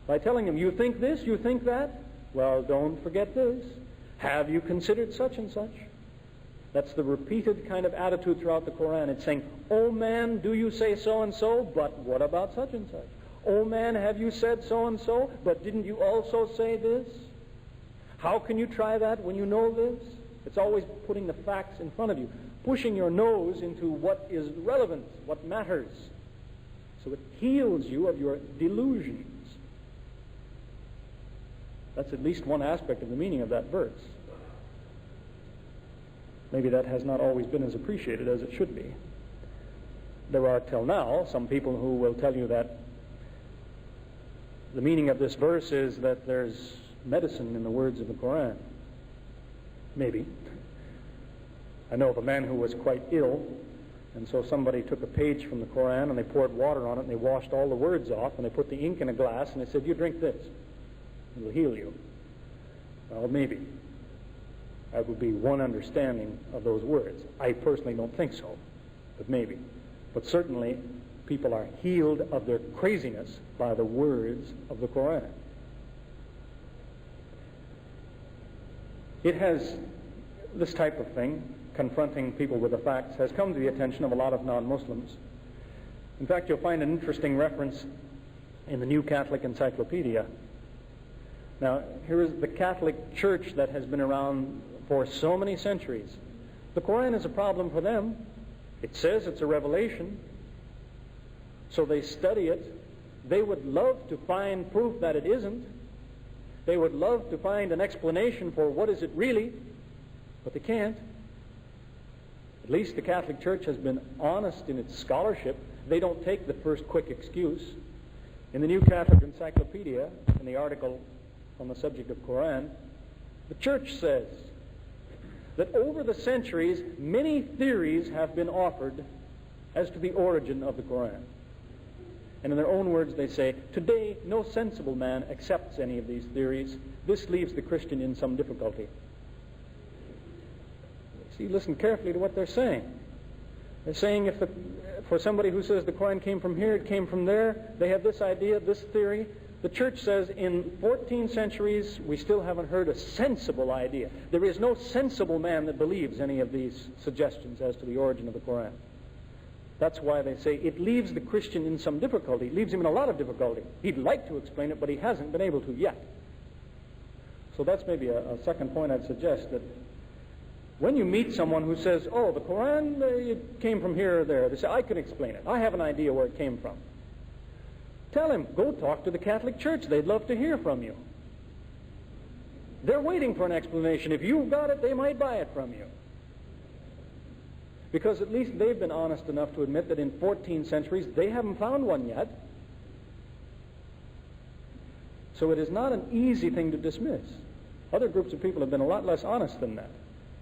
By telling them, you think this, you think that? Well, don't forget this. Have you considered such and such? That's the repeated kind of attitude throughout the Quran. It's saying, oh man, do you say so and so, but what about such and such? Oh man, have you said so and so, but didn't you also say this? How can you try that when you know this? It's always putting the facts in front of you, pushing your nose into what is relevant, what matters. So it heals you of your delusions. That's at least one aspect of the meaning of that verse. Maybe that has not always been as appreciated as it should be. There are, till now, some people who will tell you that the meaning of this verse is that there's medicine in the words of the Quran. Maybe. I know of a man who was quite ill, and so somebody took a page from the Quran and they poured water on it and they washed all the words off and they put the ink in a glass and they said, "You drink this. It will heal you." Well, maybe. That would be one understanding of those words. I personally don't think so, but maybe. But certainly, people are healed of their craziness by the words of the Quran. It has, this type of thing, confronting people with the facts, has come to the attention of a lot of non-Muslims. In fact, you'll find an interesting reference in the New Catholic Encyclopedia. Now, here is the Catholic Church that has been around for so many centuries. The Quran is a problem for them. It says it's a revelation, so they study it. They would love to find proof that it isn't. They would love to find an explanation for what is it really, but they can't. At least the Catholic Church has been honest in its scholarship. They don't take the first quick excuse. In the New Catholic Encyclopedia, in the article on the subject of Quran, the Church says that over the centuries, many theories have been offered as to the origin of the Quran. And in their own words, they say, today, no sensible man accepts any of these theories. This leaves the Christian in some difficulty. See, listen carefully to what they're saying. They're saying for somebody who says the Quran came from here, it came from there, they have this idea, this theory. The Church says in 14 centuries, we still haven't heard a sensible idea. There is no sensible man that believes any of these suggestions as to the origin of the Quran. That's why they say it leaves the Christian in some difficulty. It leaves him in a lot of difficulty. He'd like to explain it, but he hasn't been able to yet. So that's maybe a second point I'd suggest, that when you meet someone who says, oh, the Quran, it came from here or there, they say, I can explain it. I have an idea where it came from. Tell him, go talk to the Catholic Church. They'd love to hear from you. They're waiting for an explanation. If you've got it, they might buy it from you. Because at least they've been honest enough to admit that in 14 centuries, they haven't found one yet. So it is not an easy thing to dismiss. Other groups of people have been a lot less honest than that.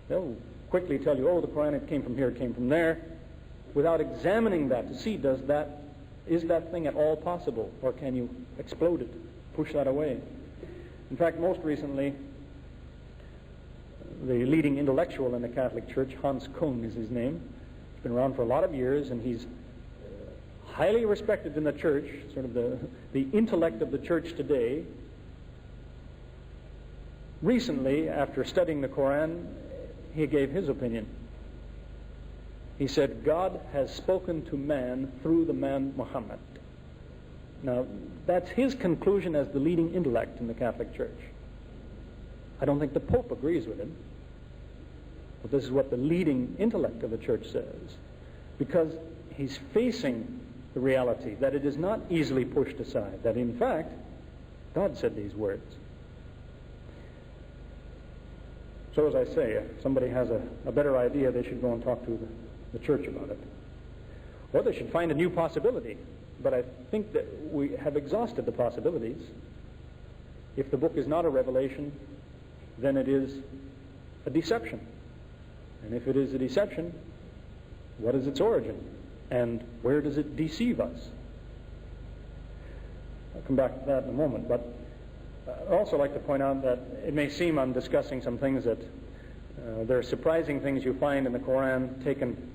They'll quickly tell you, oh, the Quran, it came from here, it came from there, without examining that to see, is that thing at all possible, or can you explode it, push that away? In fact, most recently, the leading intellectual in the Catholic Church, Hans Kung is his name. He's been around for a lot of years, and he's highly respected in the Church, sort of the intellect of the Church today. Recently, after studying the Quran, he gave his opinion. He said, God has spoken to man through the man Muhammad. Now, that's his conclusion as the leading intellect in the Catholic Church. I don't think the Pope agrees with him, but this is what the leading intellect of the Church says, because he's facing the reality that it is not easily pushed aside, that in fact, God said these words. So as I say, if somebody has a better idea, they should go and talk to the Church about it. Or they should find a new possibility. But I think that we have exhausted the possibilities. If the book is not a revelation, then it is a deception. And if it is a deception, what is its origin? And where does it deceive us? I'll come back to that in a moment. But I'd also like to point out that it may seem I'm discussing some things that there are surprising things you find in the Quran taken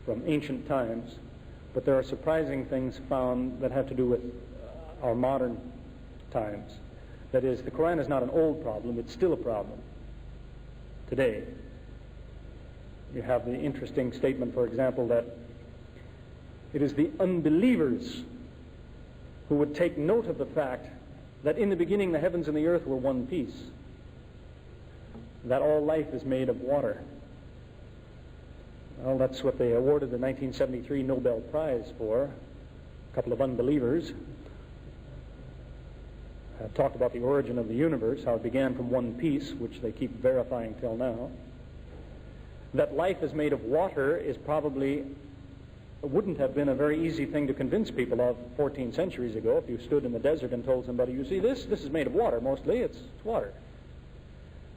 from ancient times, but there are surprising things found that have to do with our modern times. That is, the Quran is not an old problem, it's still a problem today. You have the interesting statement, for example, that it is the unbelievers who would take note of the fact that in the beginning the heavens and the earth were one piece, that all life is made of water. Well, that's what they awarded the 1973 Nobel Prize for. A couple of unbelievers talked about the origin of the universe, how it began from one piece, which they keep verifying till now. That life is made of water is probably wouldn't have been a very easy thing to convince people of 14 centuries ago if you stood in the desert and told somebody, you see, this is made of water mostly, it's water.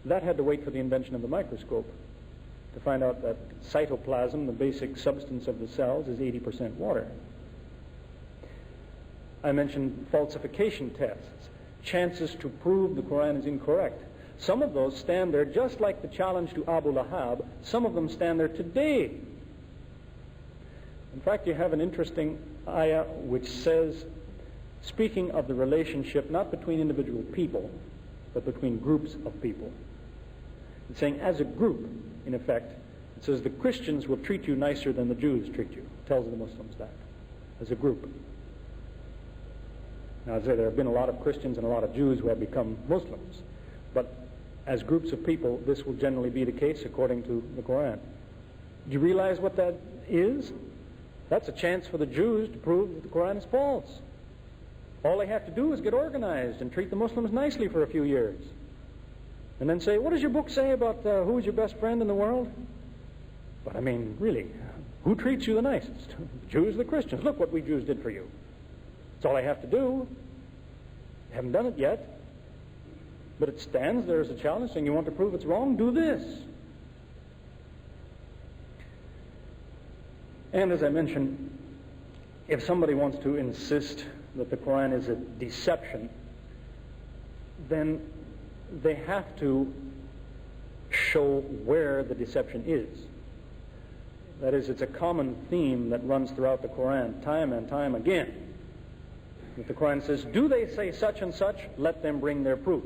That had to wait for the invention of the microscope to find out that cytoplasm, the basic substance of the cells, is 80% water. I mentioned falsification tests, chances to prove the Quran is incorrect. Some of those stand there just like the challenge to Abu Lahab. Some of them stand there today. In fact, you have an interesting ayah which says, speaking of the relationship not between individual people, but between groups of people. It's saying, as a group, in effect, it says the Christians will treat you nicer than the Jews treat you. It tells the Muslims that, as a group. Now, I'd say there have been a lot of Christians and a lot of Jews who have become Muslims. But as groups of people, this will generally be the case according to the Quran. Do you realize what that is? That's a chance for the Jews to prove that the Quran is false. All they have to do is get organized and treat the Muslims nicely for a few years. And then say, what does your book say about who is your best friend in the world? But I mean, really, who treats you the nicest? The Jews, the Christians. Look what we Jews did for you. That's all I have to do. I haven't done it yet. But it stands there as a challenge saying, you want to prove it's wrong? Do this. And as I mentioned, if somebody wants to insist that the Quran is a deception, then they have to show where the deception is. That is, it's a common theme that runs throughout the Quran time and time again. That the Quran says, do they say such and such? Let them bring their proof.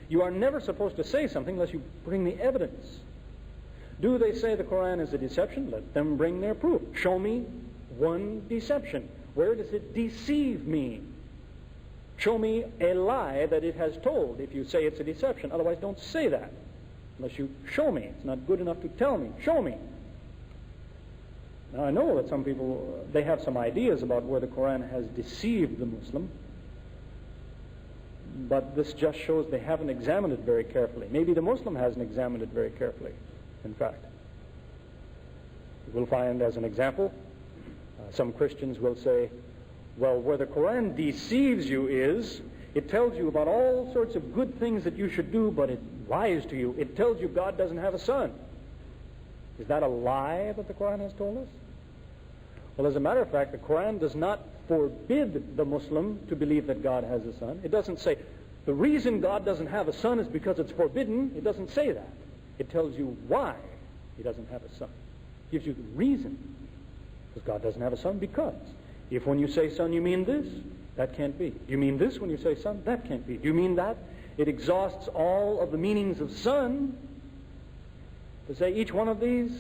You are never supposed to say something unless you bring the evidence. Do they say the Quran is a deception? Let them bring their proof. Show me one deception. Where does it deceive me? Show me a lie that it has told if you say it's a deception. Otherwise, don't say that unless you show me. It's not good enough to tell me. Show me. Now, I know that some people, they have some ideas about where the Quran has deceived the Muslim, but this just shows they haven't examined it very carefully. Maybe the Muslim hasn't examined it very carefully, in fact. We'll find, as an example, some Christians will say, well, where the Quran deceives you is, it tells you about all sorts of good things that you should do, but it lies to you. It tells you God doesn't have a son. Is that a lie that the Quran has told us? Well, as a matter of fact, the Quran does not forbid the Muslim to believe that God has a son. It doesn't say, the reason God doesn't have a son is because it's forbidden. It doesn't say that. It tells you why he doesn't have a son. It gives you the reason. Because God doesn't have a son, because if when you say son you mean this, that can't be. Do you mean this when you say son? That can't be. Do you mean that? It exhausts all of the meanings of son to say each one of these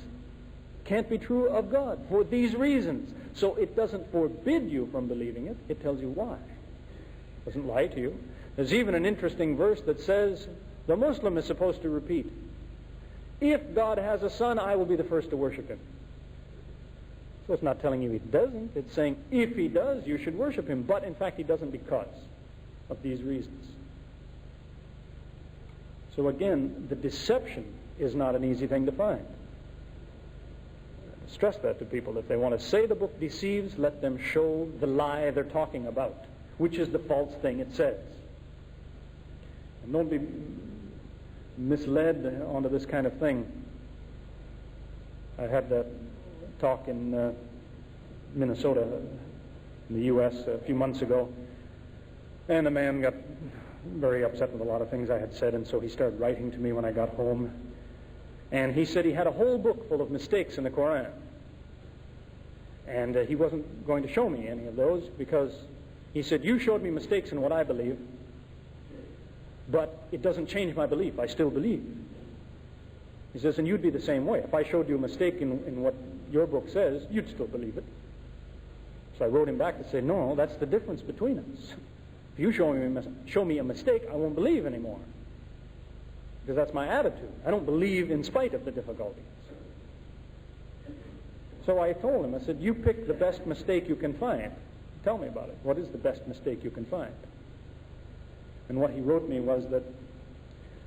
can't be true of God for these reasons. So it doesn't forbid you from believing it. It tells you why. It doesn't lie to you. There's even an interesting verse that says the Muslim is supposed to repeat, if God has a son, I will be the first to worship him. So it's not telling you he doesn't. It's saying if he does, you should worship him. But in fact, he doesn't because of these reasons. So again, the deception is not an easy thing to find. Stress that to people. If they want to say the book deceives, let them show the lie they're talking about, which is the false thing it says. And don't be misled onto this kind of thing. I had that talk in Minnesota, in the U.S. a few months ago, and the man got very upset with a lot of things I had said, and so he started writing to me when I got home. And he said he had a whole book full of mistakes in the Quran. And he wasn't going to show me any of those because he said, you showed me mistakes in what I believe, but it doesn't change my belief. I still believe. He says, and you'd be the same way. If I showed you a mistake in what your book says, you'd still believe it. So I wrote him back to say, no, that's the difference between us. If you show me a mistake, I won't believe anymore. Because that's my attitude. I don't believe in spite of the difficulties. So I told him, I said, you pick the best mistake you can find. Tell me about it. What is the best mistake you can find? And what he wrote me was that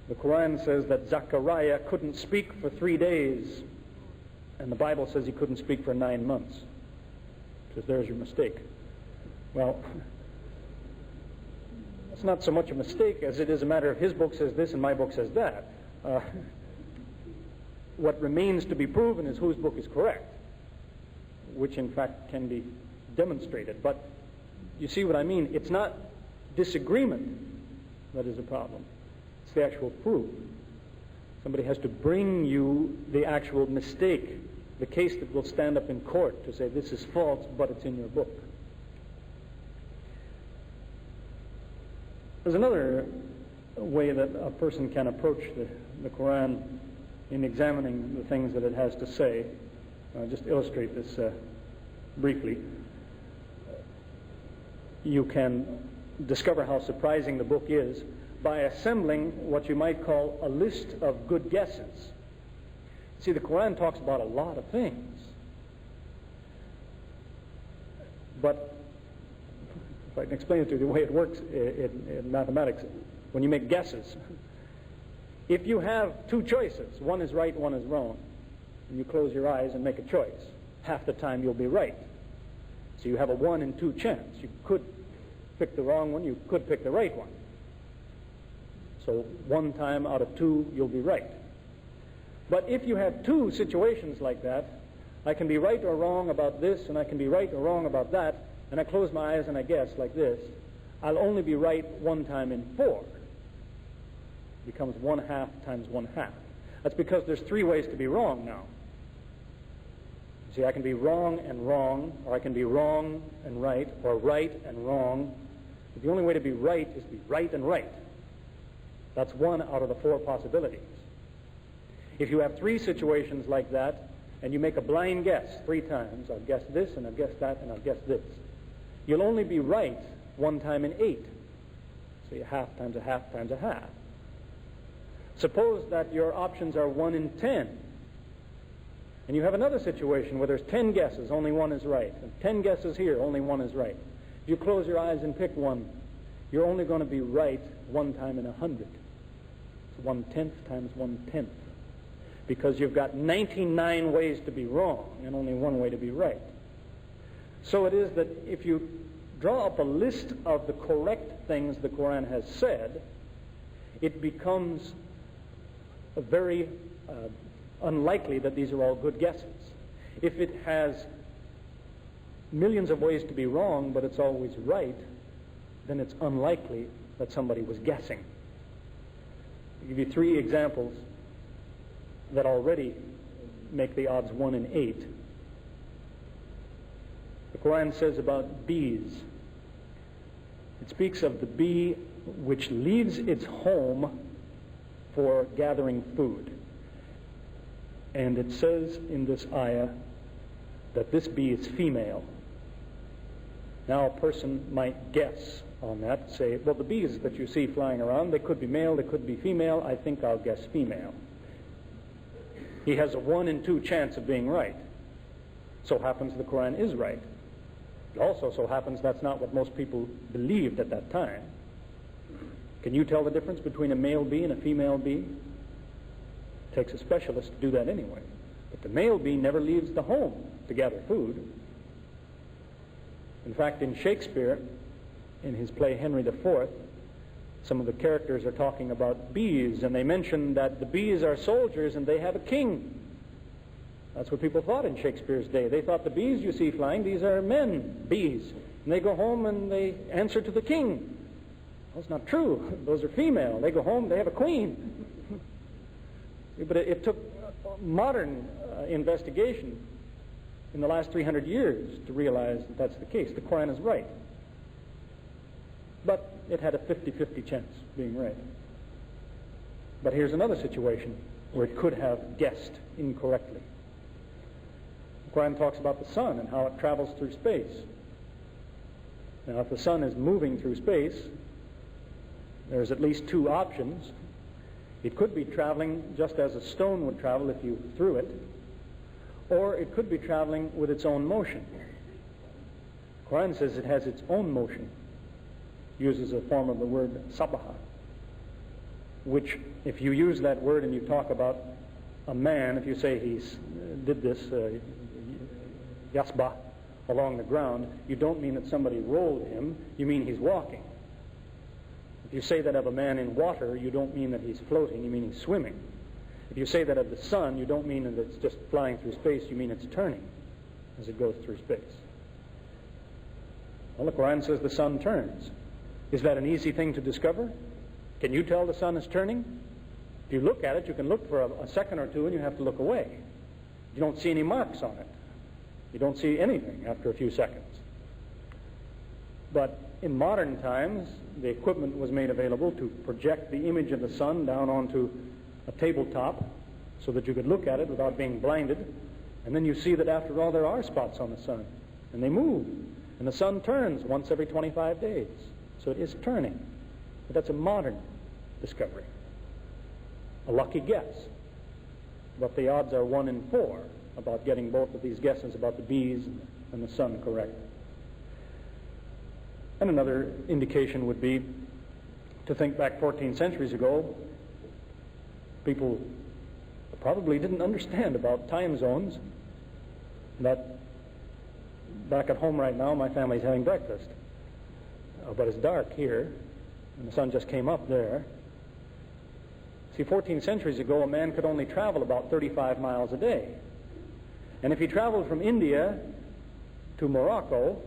the Quran says that Zechariah couldn't speak for 3 days, and the Bible says he couldn't speak for 9 months. Says, there's your mistake. Well, it's not so much a mistake as it is a matter of his book says this and my book says that. What remains to be proven is whose book is correct, which in fact can be demonstrated. But you see what I mean? It's not disagreement that is a problem. It's the actual proof. Somebody has to bring you the actual mistake, the case that will stand up in court to say this is false, but it's in your book. There's another way that a person can approach the Quran in examining the things that it has to say. I'll just illustrate this briefly. You can discover how surprising the book is by assembling what you might call a list of good guesses. See, the Quran talks about a lot of things. But if I can explain it to you the way it works in mathematics, when you make guesses, if you have two choices, one is right, one is wrong, and you close your eyes and make a choice, half the time you'll be right. So you have a 1 in 2 chance. You could pick the wrong one, you could pick the right one. So 1 time out of 2, you'll be right. But if you have 2 situations like that, I can be right or wrong about this, and I can be right or wrong about that, and I close my eyes and I guess like this, I'll only be right 1 time in 4. It becomes 1/2 times 1/2. That's because there's 3 ways to be wrong now. See, I can be wrong and wrong, or I can be wrong and right, or right and wrong. But the only way to be right is to be right and right. That's 1 out of the 4 possibilities. If you have 3 situations like that, and you make a blind guess 3 times, I'll guess this, and I'll guess that, and I'll guess this, you'll only be right 1 time in 8. So 1/2 times 1/2 times 1/2. Suppose that your options are 1 in 10. And you have another situation where there's 10 guesses, only 1 is right. And 10 guesses here, only 1 is right. If you close your eyes and pick 1, you're only going to be right 1 time in 100. It's 1/10 times 1/10. Because you've got 99 ways to be wrong and only 1 way to be right. So it is that if you draw up a list of the correct things the Quran has said, it becomes very unlikely that these are all good guesses. If it has millions of ways to be wrong, but it's always right, then it's unlikely that somebody was guessing. I'll give you 3 examples that already make the odds 1 in 8. The Quran says about bees. It speaks of the bee which leaves its home for gathering food. And it says in this ayah that this bee is female. Now a person might guess on that, say, well, the bees that you see flying around, they could be male, they could be female, I think I'll guess female. He has a 1 in 2 chance of being right. So happens the Quran is right. It also so happens that's not what most people believed at that time. Can you tell the difference between a male bee and a female bee? It takes a specialist to do that anyway. But the male bee never leaves the home to gather food. In fact, in Shakespeare, in his play Henry IV, some of the characters are talking about bees, and they mention that the bees are soldiers and they have a king. That's what people thought in Shakespeare's day. They thought the bees you see flying, these are men, bees. And they go home and they answer to the king. That's not true. Those are female. They go home, they have a queen. But it took modern investigation in the last 300 years to realize that that's the case. The Quran is right. But it had a 50-50 chance of being right. But here's another situation where it could have guessed incorrectly. The Quran talks about the sun and how it travels through space. Now, if the sun is moving through space, there's at least 2 options. It could be traveling just as a stone would travel if you threw it, or it could be traveling with its own motion. The Quran says it has its own motion. It uses a form of the word sabaha, which, if you use that word and you talk about a man, if you say he did this, yasbah, along the ground, you don't mean that somebody rolled him, you mean he's walking. If you say that of a man in water, you don't mean that he's floating, you mean he's swimming. If you say that of the sun, you don't mean that it's just flying through space, you mean it's turning as it goes through space. Well, the Quran says the sun turns. Is that an easy thing to discover? Can you tell the sun is turning? If you look at it, you can look for a second or two and you have to look away. You don't see any marks on it. You don't see anything after a few seconds. But in modern times, the equipment was made available to project the image of the sun down onto a tabletop so that you could look at it without being blinded. And then you see that after all there are spots on the sun. And they move. And the sun turns once every 25 days. So it is turning. But that's a modern discovery. A lucky guess. But the odds are 1 in 4 about getting both of these guesses about the bees and the sun correct. And another indication would be to think back 14 centuries ago, people probably didn't understand about time zones. That back at home right now, my family's having breakfast. But it's dark here, and the sun just came up there. See, 14 centuries ago, a man could only travel about 35 miles a day. And if he traveled from India to Morocco,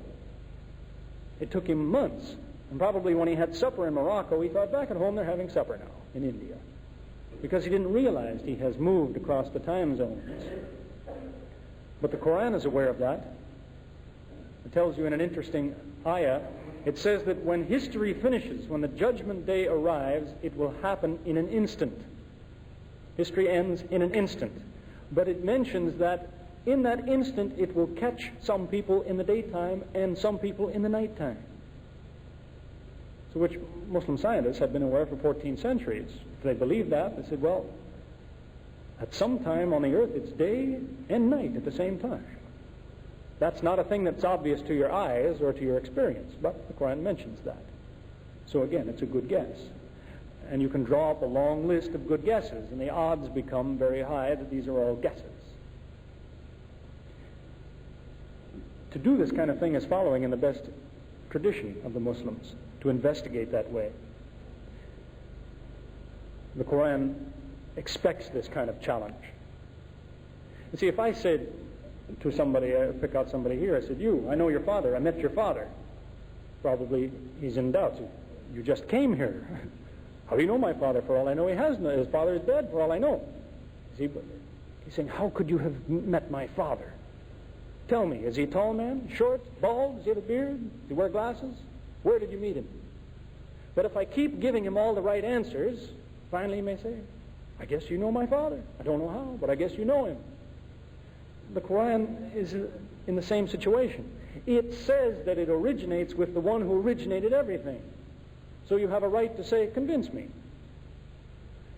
it took him months. And probably when he had supper in Morocco, he thought, back at home they're having supper now in India. Because he didn't realize he has moved across the time zones. But the Quran is aware of that. It tells you in an interesting ayah, it says that when history finishes, when the judgment day arrives, it will happen in an instant. History ends in an instant. But it mentions that in that instant it will catch some people in the daytime and some people in the nighttime. So which Muslim scientists have been aware for 14 centuries. If they believe that, they said, well, at some time on the earth it's day and night at the same time. That's not a thing that's obvious to your eyes or to your experience, but the Quran mentions that. So again, it's a good guess. And you can draw up a long list of good guesses, and the odds become very high that these are all guesses. To do this kind of thing is following in the best tradition of the Muslims, to investigate that way. The Quran expects this kind of challenge. You see, if I said to somebody, I pick out somebody here, I said, I know your father, I met your father. Probably he's in doubt. You just came here. How do you know my father? For all I know, his father is dead, for all I know. See, but he's saying, how could you have met my father? Tell me, is he a tall man, short, bald, does he have a beard, does he wear glasses? Where did you meet him? But if I keep giving him all the right answers, finally he may say, I guess you know my father. I don't know how, but I guess you know him. The Quran is in the same situation. It says that it originates with the one who originated everything. So you have a right to say, convince me.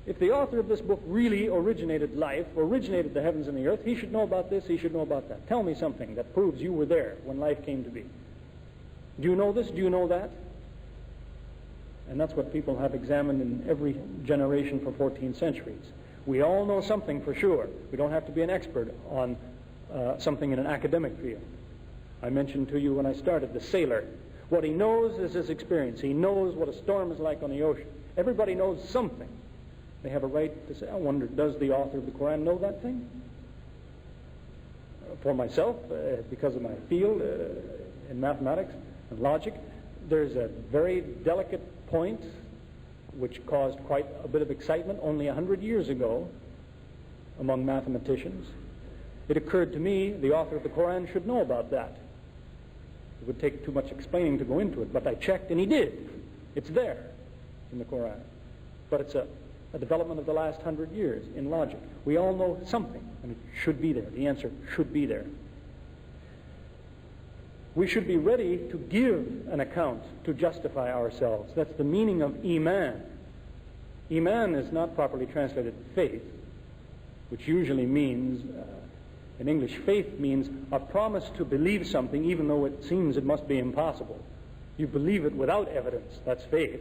If the author of this book really originated life, originated the heavens and the earth, he should know about this, he should know about that. Tell me something that proves you were there when life came to be. Do you know this? Do you know that? And that's what people have examined in every generation for 14 centuries. We all know something for sure. We don't have to be an expert on something in an academic field. I mentioned to you when I started, the sailor. What he knows is his experience. He knows what a storm is like on the ocean. Everybody knows something. They have a right to say, I wonder, does the author of the Quran know that thing? For myself, because of my field in mathematics and logic, there's a very delicate point which caused quite a bit of excitement only 100 years ago among mathematicians. It occurred to me the author of the Quran should know about that. It would take too much explaining to go into it, but I checked and he did. It's there in the Quran. But it's a development of the last 100 years in logic. We all know something, and it should be there. The answer should be there. We should be ready to give an account to justify ourselves. That's the meaning of Iman. Iman is not properly translated faith, which usually means, in English, faith means a promise to believe something even though it seems it must be impossible. You believe it without evidence. That's faith.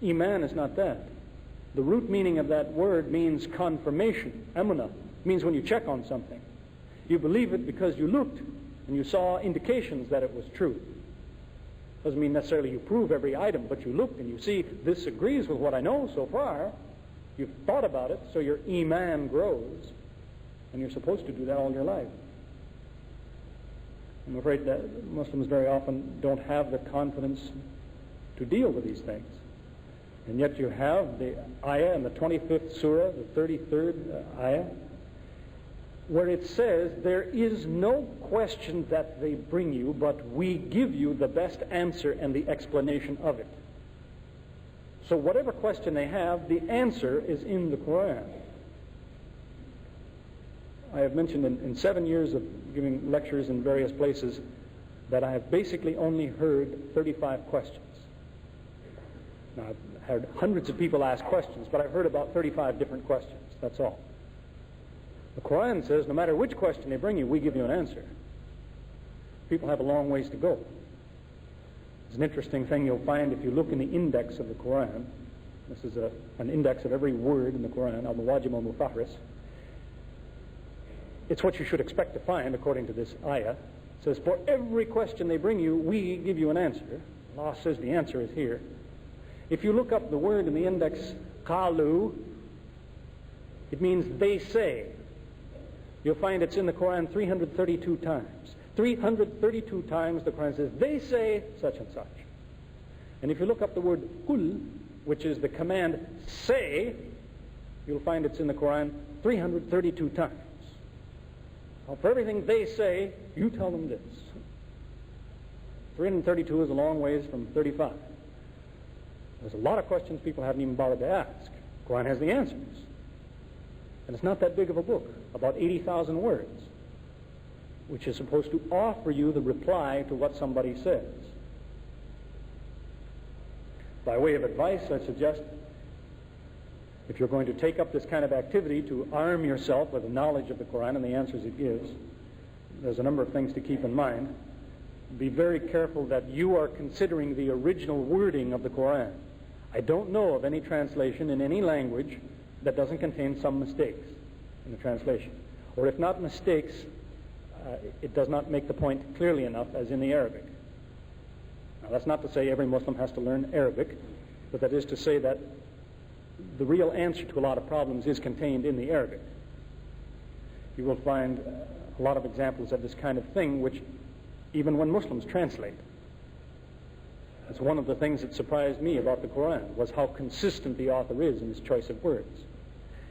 Iman is not that. The root meaning of that word means confirmation. Amunah means when you check on something. You believe it because you looked and you saw indications that it was true. Doesn't mean necessarily you prove every item, but you look and you see this agrees with what I know so far. You've thought about it, so your iman grows, and you're supposed to do that all your life. I'm afraid that Muslims very often don't have the confidence to deal with these things. And yet you have the ayah in the 25th surah, the 33rd ayah, where it says, there is no question that they bring you, but we give you the best answer and the explanation of it. So whatever question they have, the answer is in the Quran. I have mentioned in 7 years of giving lectures in various places that I have basically only heard 35 questions. Now, I've heard hundreds of people ask questions, but I've heard about 35 different questions. That's all. The Quran says no matter which question they bring you, we give you an answer. People have a long ways to go. It's an interesting thing you'll find if you look in the index of the Quran. This is an index of every word in the Quran, al-Mawajim al-Mufahris. It's what you should expect to find according to this ayah. It says, for every question they bring you, we give you an answer. Allah says the answer is here. If you look up the word in the index, qalu, it means they say. You'll find it's in the Quran 332 times. 332 times the Quran says, they say such and such. And if you look up the word qul, which is the command say, you'll find it's in the Quran 332 times. Now, for everything they say, you tell them this. 332 is a long ways from 35. There's a lot of questions people haven't even bothered to ask. The Quran has the answers. And it's not that big of a book, about 80,000 words, which is supposed to offer you the reply to what somebody says. By way of advice, I suggest, if you're going to take up this kind of activity to arm yourself with the knowledge of the Quran and the answers it gives, there's a number of things to keep in mind. Be very careful that you are considering the original wording of the Quran. I don't know of any translation in any language that doesn't contain some mistakes in the translation. Or if not mistakes, it does not make the point clearly enough as in the Arabic. Now, that's not to say every Muslim has to learn Arabic, but that is to say that the real answer to a lot of problems is contained in the Arabic. You will find a lot of examples of this kind of thing, which even when Muslims translate. That's one of the things that surprised me about the Quran, was how consistent the author is in his choice of words.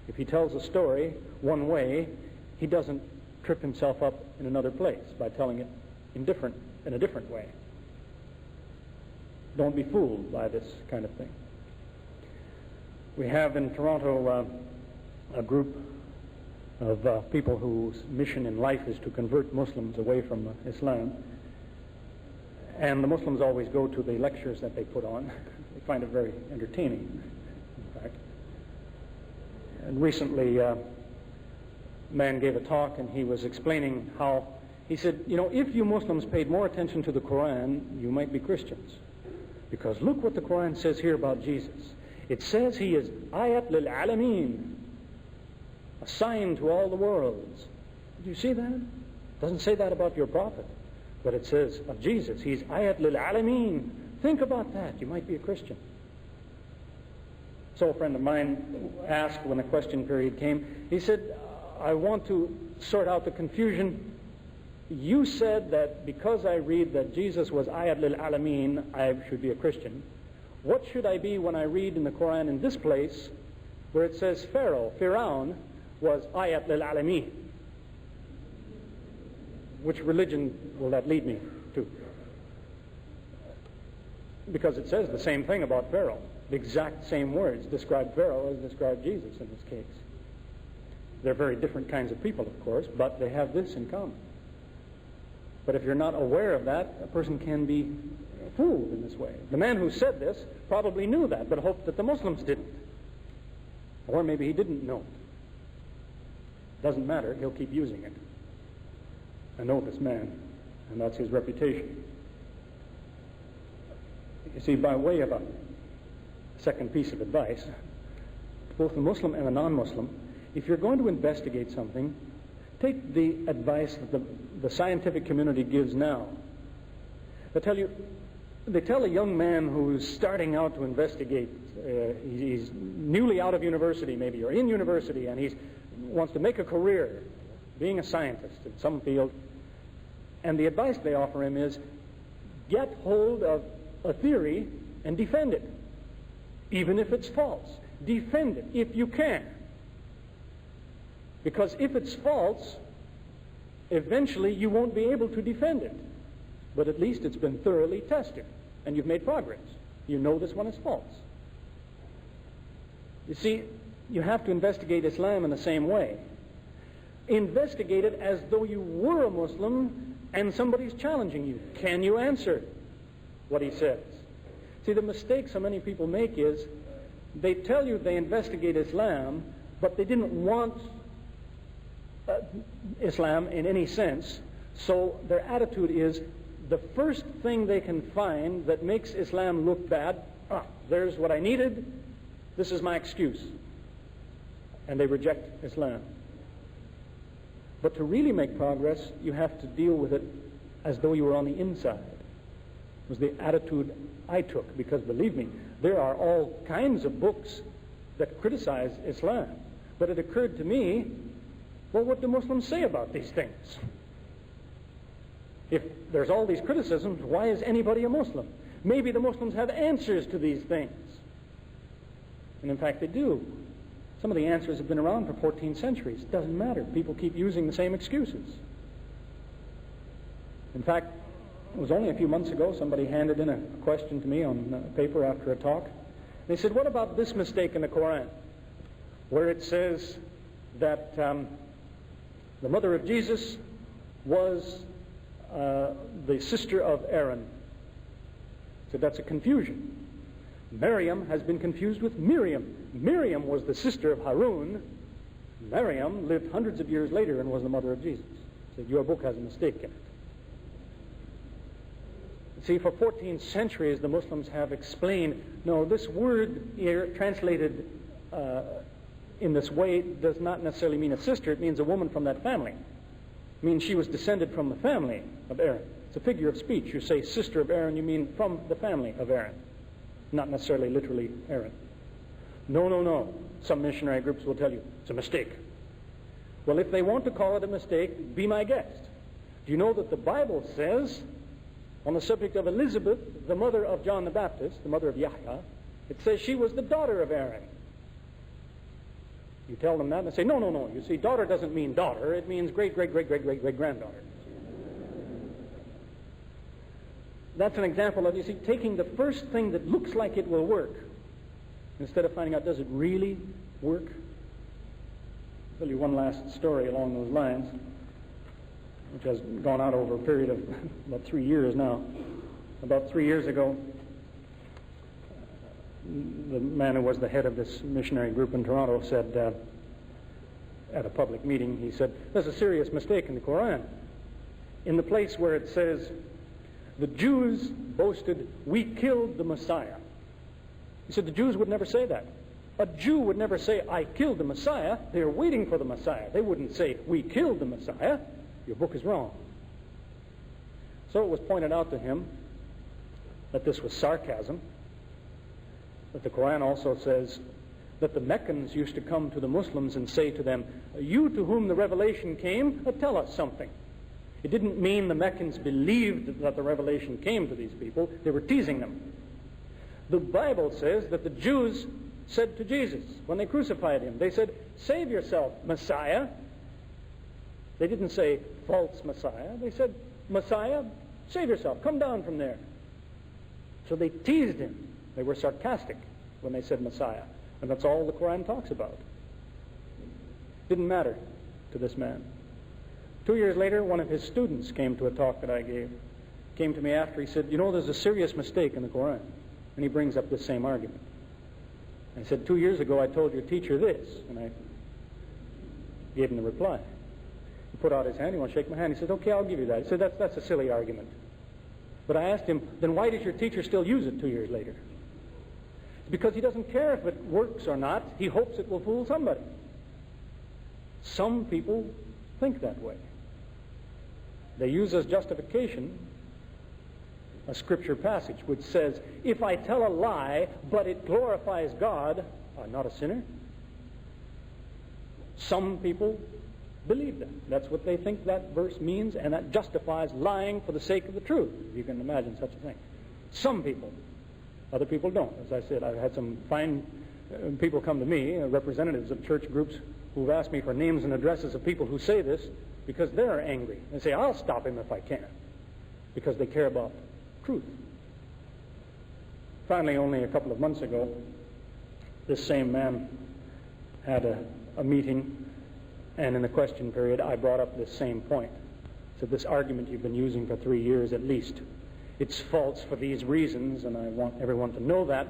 If he tells a story one way, he doesn't trip himself up in another place by telling it in a different way. Don't be fooled by this kind of thing. We have in Toronto a group of people whose mission in life is to convert Muslims away from Islam. And the Muslims always go to the lectures that they put on. They find it very entertaining, in fact. And recently, a man gave a talk and he was explaining how, he said, you know, if you Muslims paid more attention to the Quran, you might be Christians. Because look what the Quran says here about Jesus. It says he is ayat lil alameen, a sign to all the worlds. Did you see that? It doesn't say that about your prophet. But it says of Jesus, he's ayat lil alameen. Think about that. You might be a Christian. So a friend of mine asked when the question period came, he said, I want to sort out the confusion. You said that because I read that Jesus was ayat lil alameen, I should be a Christian. What should I be when I read in the Quran in this place where it says Firaun was ayat lil alameen? Which religion will that lead me to? Because it says the same thing about Pharaoh. The exact same words describe Pharaoh as describe Jesus in this case. They're very different kinds of people, of course, but they have this in common. But if you're not aware of that, a person can be fooled in this way. The man who said this probably knew that, but hoped that the Muslims didn't. Or maybe he didn't know it. Doesn't matter, he'll keep using it. I know this man, and that's his reputation. You see, by way of a second piece of advice, both the Muslim and the non-Muslim, if you're going to investigate something, Take the advice that the scientific community gives now. They tell a young man who's starting out to investigate, he's newly out of university maybe, or in university, and he wants to make a career being a scientist in some field, and the advice they offer him is, get hold of a theory and defend it, even if it's false. Defend it if you can. Because if it's false, eventually you won't be able to defend it. But at least it's been thoroughly tested, and you've made progress. You know this one is false. You see, you have to investigate Islam in the same way. Investigate it as though you were a Muslim and somebody's challenging you. Can you answer what he says? See, the mistake so many people make is they tell you they investigate Islam, but they didn't want Islam in any sense, so their attitude is the first thing they can find that makes Islam look bad, there's what I needed, this is my excuse. And they reject Islam. But to really make progress, you have to deal with it as though you were on the inside. It was the attitude I took, because believe me, there are all kinds of books that criticize Islam. But it occurred to me, well, what do Muslims say about these things? If there's all these criticisms, why is anybody a Muslim? Maybe the Muslims have answers to these things. And in fact, they do. Some of the answers have been around for 14 centuries. It doesn't matter. People keep using the same excuses. In fact, it was only a few months ago somebody handed in a question to me on paper after a talk. They said, what about this mistake in the Quran, where it says that the mother of Jesus was the sister of Aaron? So that's a confusion. Maryam has been confused with Miriam. Miriam was the sister of Harun. Maryam lived hundreds of years later and was the mother of Jesus. So your book has a mistake in it. See, for 14 centuries the Muslims have explained, no, this word here translated in this way does not necessarily mean a sister. It means a woman from that family. It means she was descended from the family of Aaron. It's a figure of speech. You say sister of Aaron, you mean from the family of Aaron, not necessarily literally Aaron. No, no, no. Some missionary groups will tell you it's a mistake. Well, if they want to call it a mistake, be my guest. Do you know that the Bible says, on the subject of Elizabeth, the mother of John the Baptist, the mother of Yahya, it says she was the daughter of Aaron. You tell them that and they say, no, no, no. You see, daughter doesn't mean daughter. It means great-great-great-great-great-great-granddaughter. That's an example of, you see, taking the first thing that looks like it will work, instead of finding out, does it really work? I'll tell you one last story along those lines, which has gone out over a period of about 3 years now. About 3 years ago, the man who was the head of this missionary group in Toronto said, at a public meeting, he said, there's a serious mistake in the Quran. In the place where it says, the Jews boasted, we killed the Messiah. He said the Jews would never say that. A Jew would never say, I killed the Messiah. They're waiting for the Messiah. They wouldn't say, we killed the Messiah. Your book is wrong. So it was pointed out to him that this was sarcasm, that the Quran also says that the Meccans used to come to the Muslims and say to them, you to whom the revelation came, tell us something. It didn't mean the Meccans believed that the revelation came to these people. They were teasing them. The Bible says that the Jews said to Jesus when they crucified him, they said, save yourself, Messiah. They didn't say false Messiah. They said, Messiah, save yourself. Come down from there. So they teased him. They were sarcastic when they said Messiah. And that's all the Quran talks about. Didn't matter to this man. 2 years later, one of his students came to a talk that I gave. Came to me after. He said, you know, there's a serious mistake in the Quran. And he brings up this same argument. I said, 2 years ago I told your teacher this. And I gave him the reply. He put out his hand. He wanted to shake my hand. He said, okay, I'll give you that. He said, that's a silly argument. But I asked him, then why does your teacher still use it 2 years later? It's because he doesn't care if it works or not. He hopes it will fool somebody. Some people think that way. They use as justification a scripture passage which says, if I tell a lie, but it glorifies God, I'm not a sinner. Some people believe that. That's what they think that verse means, and that justifies lying for the sake of the truth. You can imagine such a thing. Some people. Other people don't. As I said, I've had some fine people come to me, representatives of church groups, who've asked me for names and addresses of people who say this because they're angry. They say, I'll stop him if I can, because they care about truth. Finally, only a couple of months ago, this same man had a meeting, and in the question period, I brought up this same point. So this argument you've been using for 3 years at least, it's false for these reasons, and I want everyone to know that.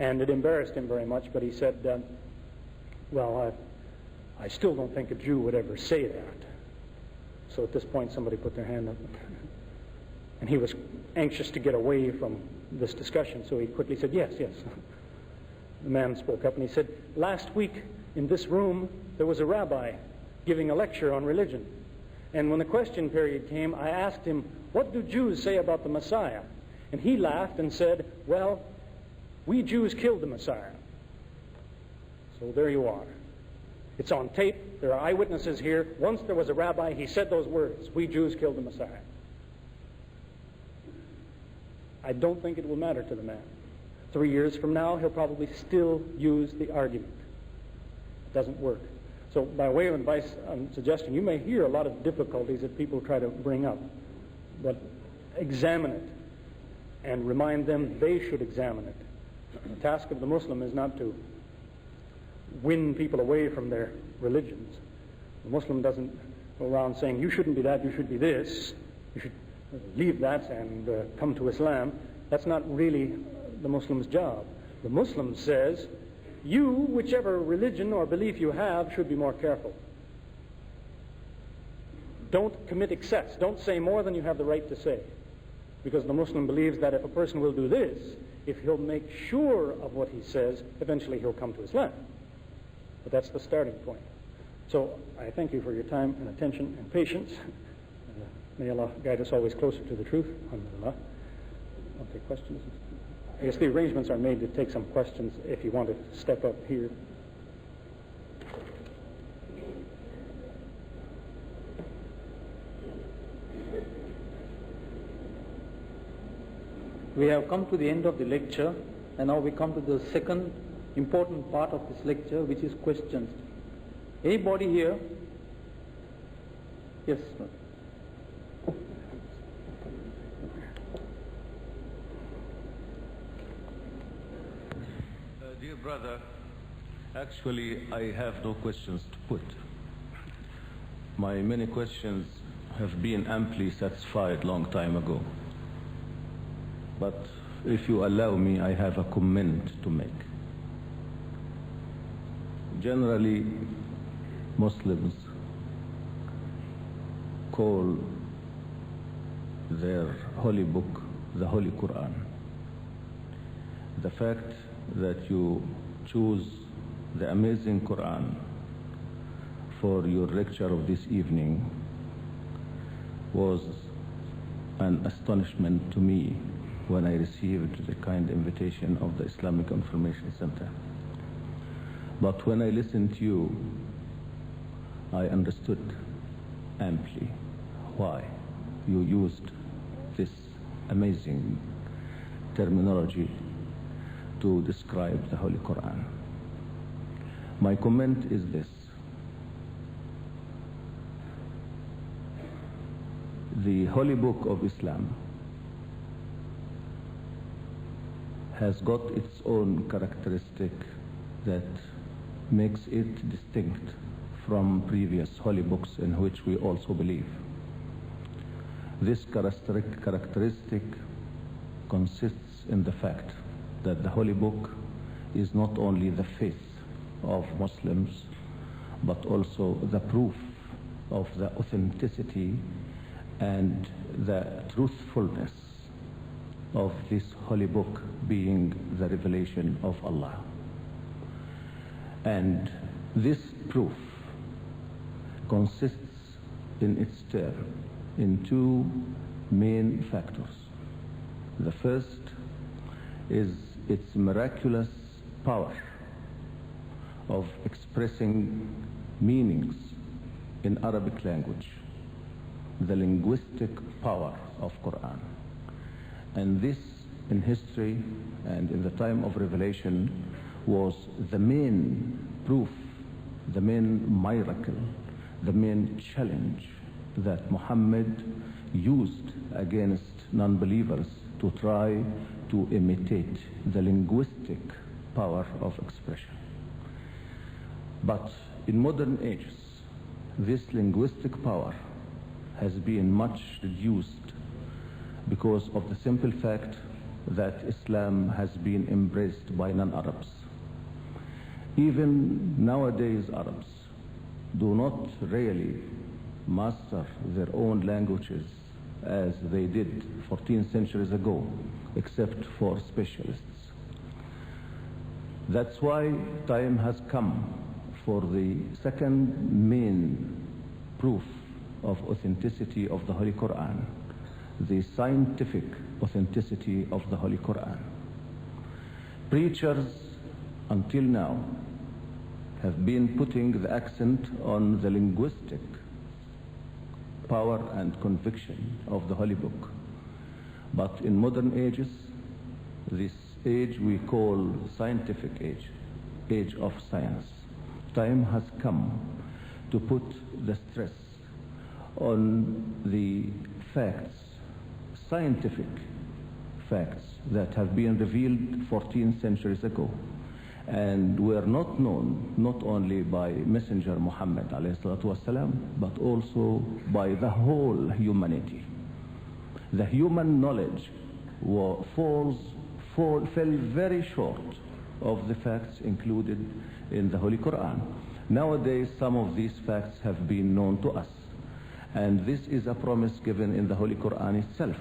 And it embarrassed him very much, but he said, well, I still don't think a Jew would ever say that. So at this point, somebody put their hand up. And he was anxious to get away from this discussion, so he quickly said, yes. The man spoke up and he said, last week in this room, there was a rabbi giving a lecture on religion. And when the question period came, I asked him, what do Jews say about the Messiah? And he laughed and said, well, we Jews killed the Messiah. So there you are. It's on tape. There are eyewitnesses here. Once there was a rabbi, he said those words, we Jews killed the Messiah. I don't think it will matter to the man. 3 years from now, he'll probably still use the argument. It doesn't work. So by way of advice and suggestion, you may hear a lot of difficulties that people try to bring up, but examine it and remind them they should examine it. The task of the Muslim is not to win people away from their religions. The Muslim doesn't go around saying, you shouldn't be that, you should be this, you should leave that and come to Islam. That's not really the Muslim's job. The Muslim says, you, whichever religion or belief you have, should be more careful. Don't commit excess. Don't say more than you have the right to say. Because the Muslim believes that if a person will do this, if he'll make sure of what he says, eventually he'll come to Islam. But that's the starting point. So I thank you for your time and attention and patience. May Allah guide us always closer to the truth. Alhamdulillah. I'll take questions. I guess the arrangements are made to take some questions if you want to step up here. We have come to the end of the lecture, and now we come to the second important part of this lecture, which is questions. Anybody here? Yes, sir. Dear brother, actually I have no questions to put. My many questions have been amply satisfied long time ago. But if you allow me, I have a comment to make. Generally, Muslims call their holy book the Holy Quran. The fact that you choose the amazing Quran for your lecture of this evening was an astonishment to me when I received the kind invitation of the Islamic Information Center. But when I listened to you, I understood amply why you used this amazing terminology to describe the Holy Quran. My comment is this. The Holy Book of Islam has got its own characteristic that makes it distinct from previous holy books in which we also believe. This characteristic consists in the fact that the Holy Book is not only the faith of Muslims, but also the proof of the authenticity and the truthfulness of this Holy Book being the revelation of Allah. And this proof consists in its turn in two main factors. The first is its miraculous power of expressing meanings in Arabic language, the linguistic power of Quran. And this in history and in the time of revelation was the main proof, the main miracle, the main challenge that Muhammad used against non-believers to try to imitate the linguistic power of expression. But in modern ages, this linguistic power has been much reduced because of the simple fact that Islam has been embraced by non-Arabs. Even nowadays, Arabs do not really master their own languages as they did 14 centuries ago, except for specialists. That's why time has come for the second main proof of authenticity of the Holy Quran, the scientific authenticity of the Holy Quran. Preachers until now have been putting the accent on the linguistic power and conviction of the Holy Book. But in modern ages, this age we call scientific age, age of science, time has come to put the stress on the facts, scientific facts that have been revealed 14 centuries ago and were not known not only by Messenger Muhammad ﷺ, but also by the whole humanity. The human knowledge fell very short of the facts included in the Holy Quran. Nowadays, some of these facts have been known to us, and this is a promise given in the Holy Quran itself.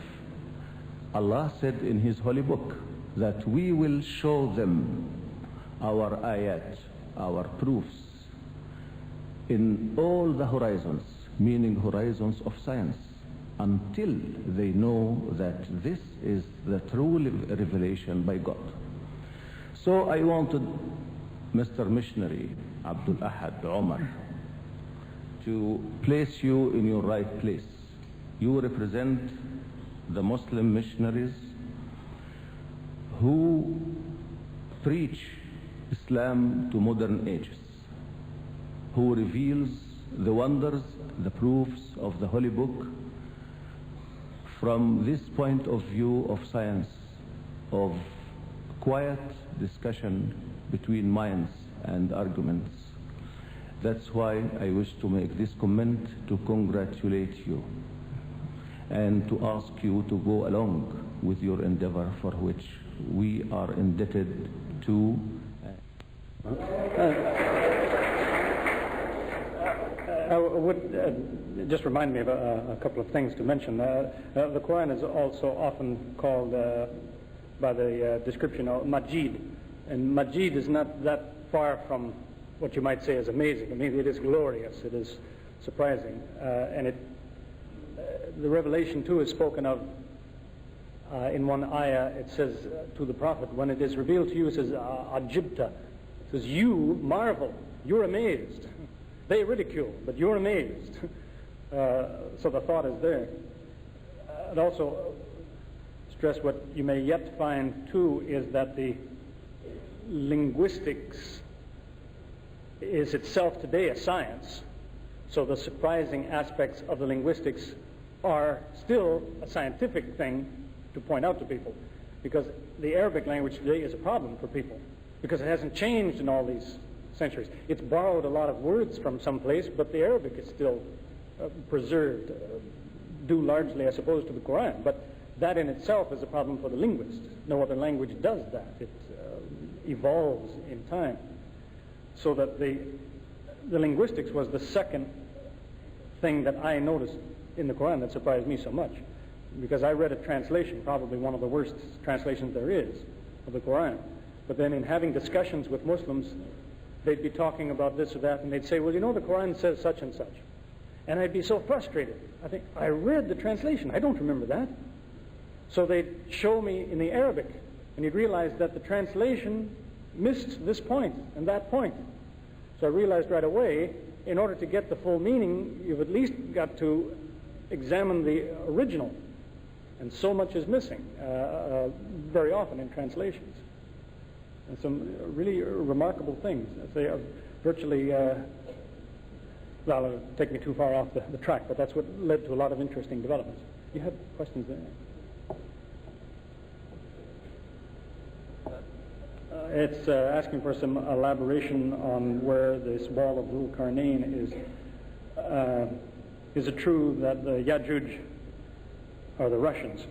Allah said in His Holy Book that we will show them our ayat, our proofs, in all the horizons, meaning horizons of science, until they know that this is the true revelation by God. So I wanted Mr. Missionary Abdul Ahad Omar to place you in your right place. You represent the Muslim missionaries who preach Islam to modern ages, who reveals the wonders, the proofs of the Holy Book from this point of view of science, of quiet discussion between minds and arguments. That's why I wish to make this comment to congratulate you and to ask you to go along with your endeavor, for which we are indebted to. I would just remind me of a couple of things to mention. The Quran is also often called by the description of Majid, and Majid is not that far from what you might say is amazing. I mean, it is glorious, it is surprising, and the revelation too is spoken of in one ayah. It says to the Prophet, when it is revealed to you, it says Ajibta. It says, you marvel, you're amazed. They ridicule, but you're amazed. So the thought is there. I'd also stress what you may yet find too is that the linguistics is itself today a science. So the surprising aspects of the linguistics are still a scientific thing to point out to people, because the Arabic language today is a problem for people because it hasn't changed in all these centuries. It's borrowed a lot of words from someplace, but the Arabic is still preserved, due largely, I suppose, to the Quran. But that in itself is a problem for the linguist. No other language does that. It evolves in time. So that the linguistics was the second thing that I noticed in the Quran that surprised me so much, because I read a translation, probably one of the worst translations there is of the Quran. But then in having discussions with Muslims, they'd be talking about this or that, and they'd say, well, you know, the Quran says such and such. And I'd be so frustrated. I think, I read the translation. I don't remember that. So they'd show me in the Arabic, and you'd realize that the translation missed this point and that point. So I realized right away, in order to get the full meaning, you've at least got to examine the original. And so much is missing very often in translations. And some really remarkable things. They are virtually, well, it'll take me too far off the track, but that's what led to a lot of interesting developments. You have questions there? It's asking for some elaboration on where this wall of Dhul Qarnayn is. Is it true that the Yajuj are the Russians?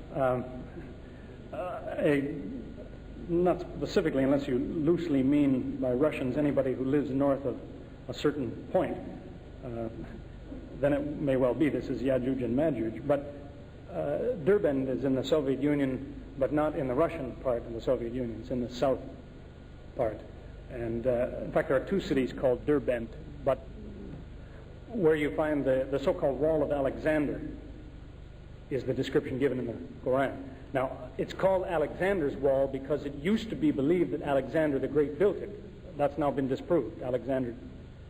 Not specifically, unless you loosely mean by Russians anybody who lives north of a certain point. Then it may well be this is Yajuj and Majuj. But Derbent is in the Soviet Union, but not in the Russian part of the Soviet Union. It's in the south part. And in fact, there are two cities called Derbent, but where you find the so-called Wall of Alexander is the description given in the Quran. Now, it's called Alexander's Wall because it used to be believed that Alexander the Great built it. That's now been disproved. Alexander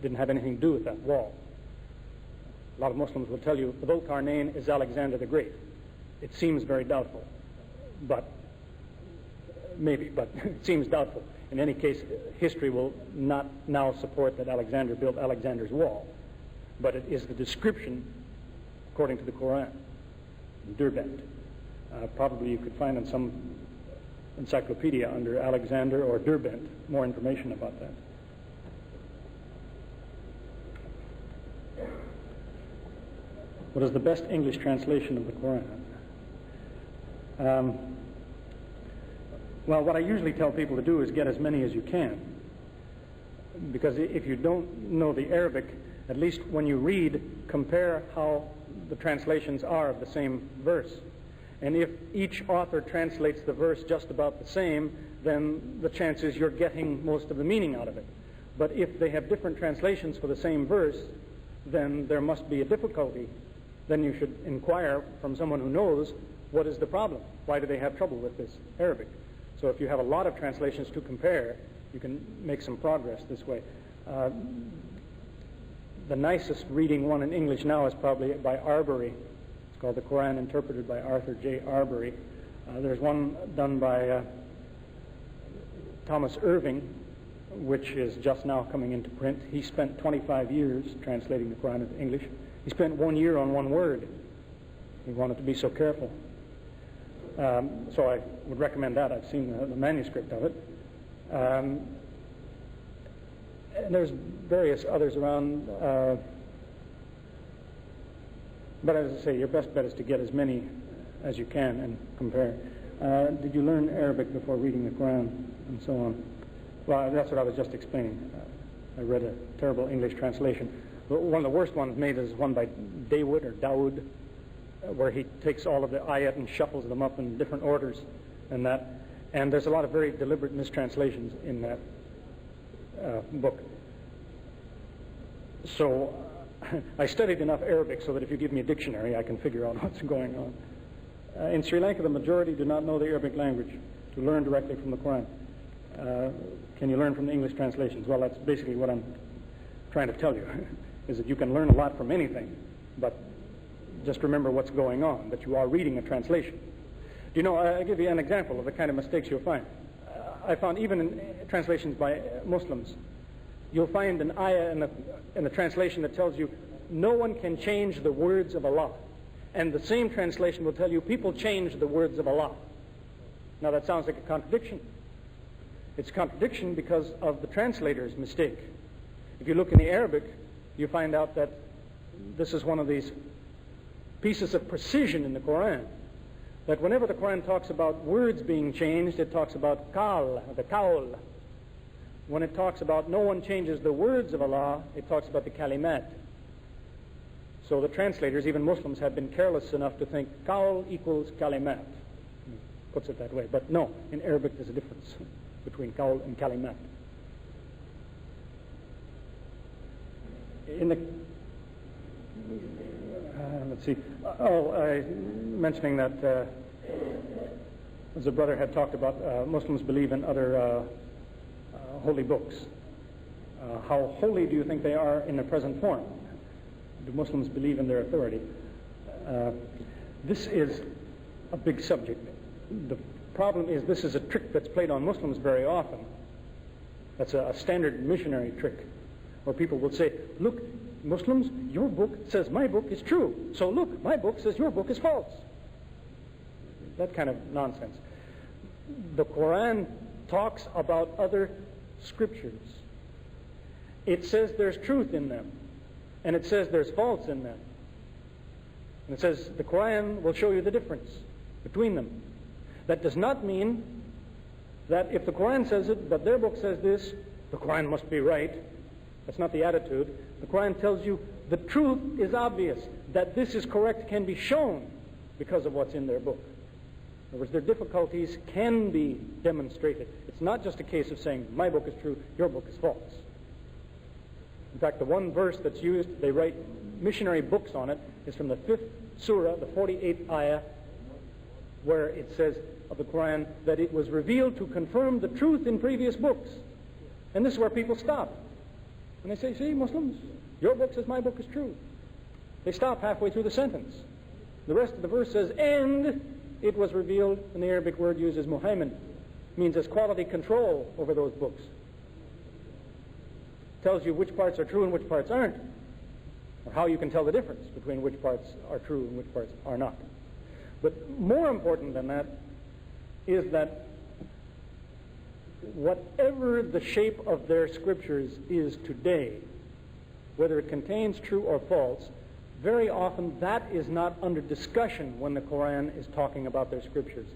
didn't have anything to do with that wall. A lot of Muslims will tell you the Dhul Qarnayn is Alexander the Great. It seems very doubtful, but maybe, but it seems doubtful. In any case, history will not now support that Alexander built Alexander's Wall, but it is the description according to the Quran, Derbent. Probably you could find in some encyclopedia under Alexander or Derbent more information about that. What is the best English translation of the Quran? Well, what I usually tell people to do is get as many as you can. Because if you don't know the Arabic, at least when you read, compare how the translations are of the same verse. And if each author translates the verse just about the same, then the chance is you're getting most of the meaning out of it. But if they have different translations for the same verse, then there must be a difficulty. Then you should inquire from someone who knows what is the problem. Why do they have trouble with this Arabic? So if you have a lot of translations to compare, you can make some progress this way. The nicest reading one in English now is probably by Arbery. It's called The Quran Interpreted by Arthur J. Arbery. There's one done by Thomas Irving, which is just now coming into print. He spent 25 years translating the Quran into English. He spent 1 year on one word. He wanted to be so careful. So I would recommend that. I've seen the manuscript of it. And there's various others around. But as I say, your best bet is to get as many as you can and compare. Did you learn Arabic before reading the Quran and so on? Well, that's what I was just explaining. I read a terrible English translation. One of the worst ones made is one by Dawood, where he takes all of the ayat and shuffles them up in different orders and that. And there's a lot of very deliberate mistranslations in that book. So I studied enough Arabic so that if you give me a dictionary, I can figure out what's going on. In Sri Lanka, the majority do not know the Arabic language to learn directly from the Quran. Can you learn from the English translations? Well, that's basically what I'm trying to tell you, is that you can learn a lot from anything, but just remember what's going on, that you are reading a translation. You know, I'll give you an example of the kind of mistakes you'll find. I found even in translations by Muslims, you'll find an ayah in the translation that tells you, no one can change the words of Allah. And the same translation will tell you, people change the words of Allah. Now that sounds like a contradiction. It's a contradiction because of the translator's mistake. If you look in the Arabic, you find out that this is one of these pieces of precision in the Quran, that whenever the Quran talks about words being changed, it talks about kal, the kaul. When it talks about no one changes the words of Allah, it talks about the kalimat. So the translators, even Muslims, have been careless enough to think kaul equals kalimat. Puts it that way. But no, in Arabic there's a difference between kaul and kalimat. let's see. Mentioning that, as a brother had talked about, Muslims believe in other holy books. How holy do you think they are in their present form? Do Muslims believe in their authority? This is a big subject. The problem is this is a trick that's played on Muslims very often. That's a standard missionary trick, where people will say, look, Muslims, your book says my book is true. So look, my book says your book is false. That kind of nonsense. The Quran talks about other scriptures. It says there's truth in them, and it says there's faults in them. And it says the Quran will show you the difference between them. That does not mean that if the Quran says it, but their book says this, the Quran must be right. That's not the attitude. The Quran tells you the truth is obvious. That this is correct can be shown because of what's in their book. In other words, their difficulties can be demonstrated. It's not just a case of saying, my book is true, your book is false. In fact, the one verse that's used, they write missionary books on it, is from the 5th surah, the 48th ayah, where it says of the Quran that it was revealed to confirm the truth in previous books. And this is where people stop. And they say, see, Muslims, your book says my book is true. They stop halfway through the sentence. The rest of the verse says, and it was revealed, and the Arabic word used is muhaymin, means as quality control over those books. Tells you which parts are true and which parts aren't, or how you can tell the difference between which parts are true and which parts are not. But more important than that is that whatever the shape of their scriptures is today, whether it contains true or false, very often that is not under discussion when the Quran is talking about their scriptures.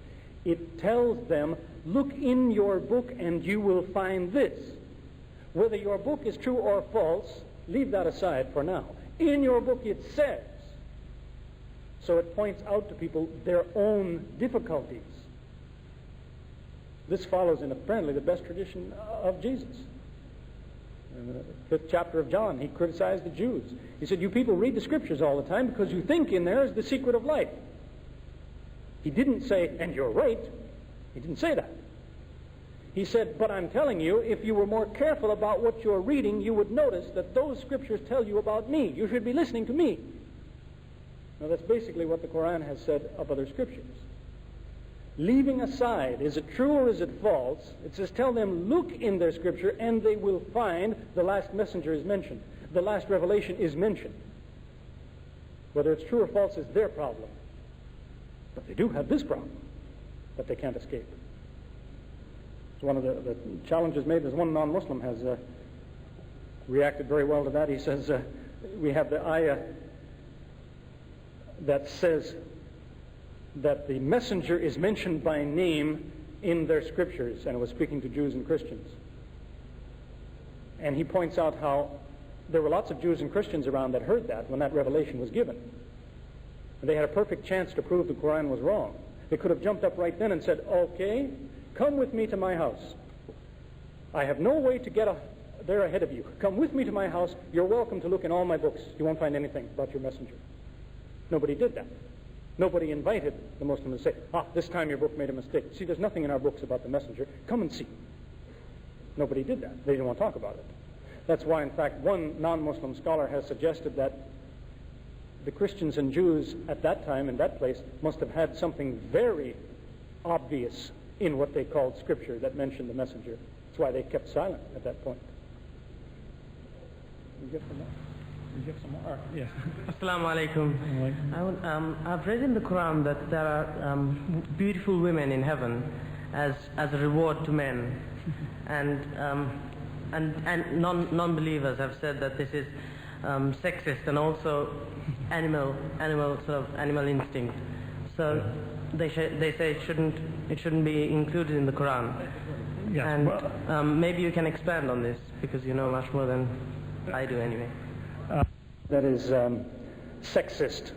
It tells them, look in your book and you will find this. Whether your book is true or false, leave that aside for now. In your book it says. So it points out to people their own difficulties. This follows in apparently the best tradition of Jesus. In the 5th chapter of John, he criticized the Jews. He said, you people read the scriptures all the time because you think in there is the secret of life. He didn't say, and you're right. He didn't say that. He said, but I'm telling you, if you were more careful about what you're reading, you would notice that those scriptures tell you about me. You should be listening to me. Now that's basically what the Quran has said of other scriptures. Leaving aside, is it true or is it false? It says, tell them, look in their scripture and they will find the last messenger is mentioned. The last revelation is mentioned. Whether it's true or false is their problem. But they do have this problem that they can't escape. So one of the challenges made is one non-Muslim has reacted very well to that. He says, we have the ayah that says that the messenger is mentioned by name in their scriptures, and it was speaking to Jews and Christians. And he points out how there were lots of Jews and Christians around that heard that when that revelation was given. And they had a perfect chance to prove the Quran was wrong. They could have jumped up right then and said, okay, come with me to my house. I have no way to get there ahead of you. Come with me to my house. You're welcome to look in all my books. You won't find anything about your messenger. Nobody did that. Nobody invited the Muslim to say, this time your book made a mistake. See, there's nothing in our books about the messenger. Come and see. Nobody did that. They didn't want to talk about it. That's why, in fact, one non-Muslim scholar has suggested that the Christians and Jews at that time in that place must have had something very obvious in what they called scripture that mentioned the messenger. That's why they kept silent at that point. You get some more? You get some more? Yes. Assalamu alaikum. I've read in the Quran that there are beautiful women in heaven as a reward to men, and non-believers have said that this is sexist and also animal instinct. So they say it shouldn't be included in the Quran. Yes, and well, maybe you can expand on this because you know much more than I do anyway. That is sexist.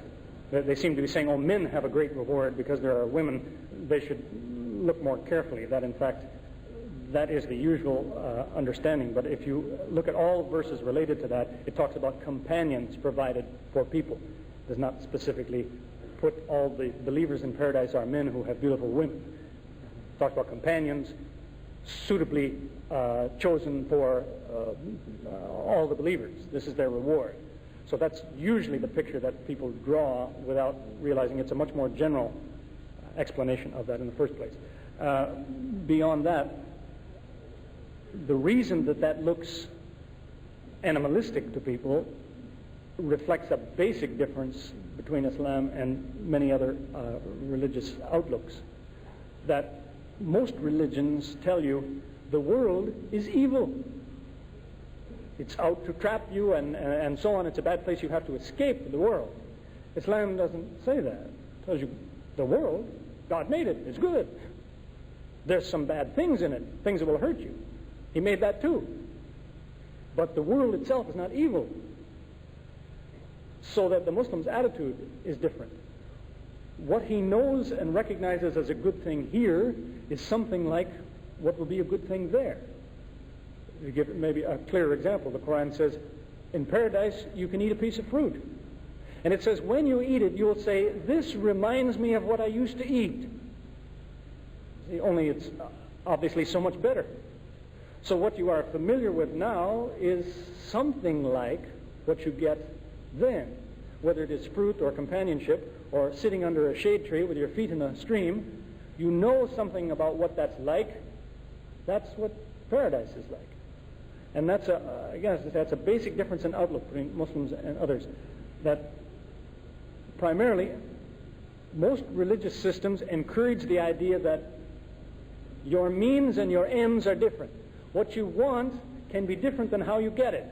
They seem to be saying, oh, men have a great reward because there are women. They should look more carefully that, in fact, that is the usual understanding. But if you look at all verses related to that, it talks about companions provided for people. It does not specifically put all the believers in paradise are men who have beautiful women. It talks about companions suitably chosen for all the believers. This is their reward. So that's usually the picture that people draw without realizing it's a much more general explanation of that in the first place. Beyond that, the reason that that looks animalistic to people reflects a basic difference between Islam and many other religious outlooks. That most religions tell you the world is evil. It's out to trap you and so on. It's a bad place. You have to escape the world. Islam doesn't say that. It tells you the world, God made it. It's good. There's some bad things in it, things that will hurt you. He made that too. But the world itself is not evil. So that the Muslim's attitude is different. What he knows and recognizes as a good thing here is something like what will be a good thing there. To give maybe a clearer example, the Quran says, in paradise you can eat a piece of fruit. And it says, when you eat it, you'll say, this reminds me of what I used to eat. See, only it's obviously so much better. So what you are familiar with now is something like what you get then, whether it is fruit or companionship or sitting under a shade tree with your feet in a stream. You know something about what that's like. That's what paradise is like. And that's that's a basic difference in outlook between Muslims and others. That primarily, most religious systems encourage the idea that your means and your ends are different. What you want can be different than how you get it.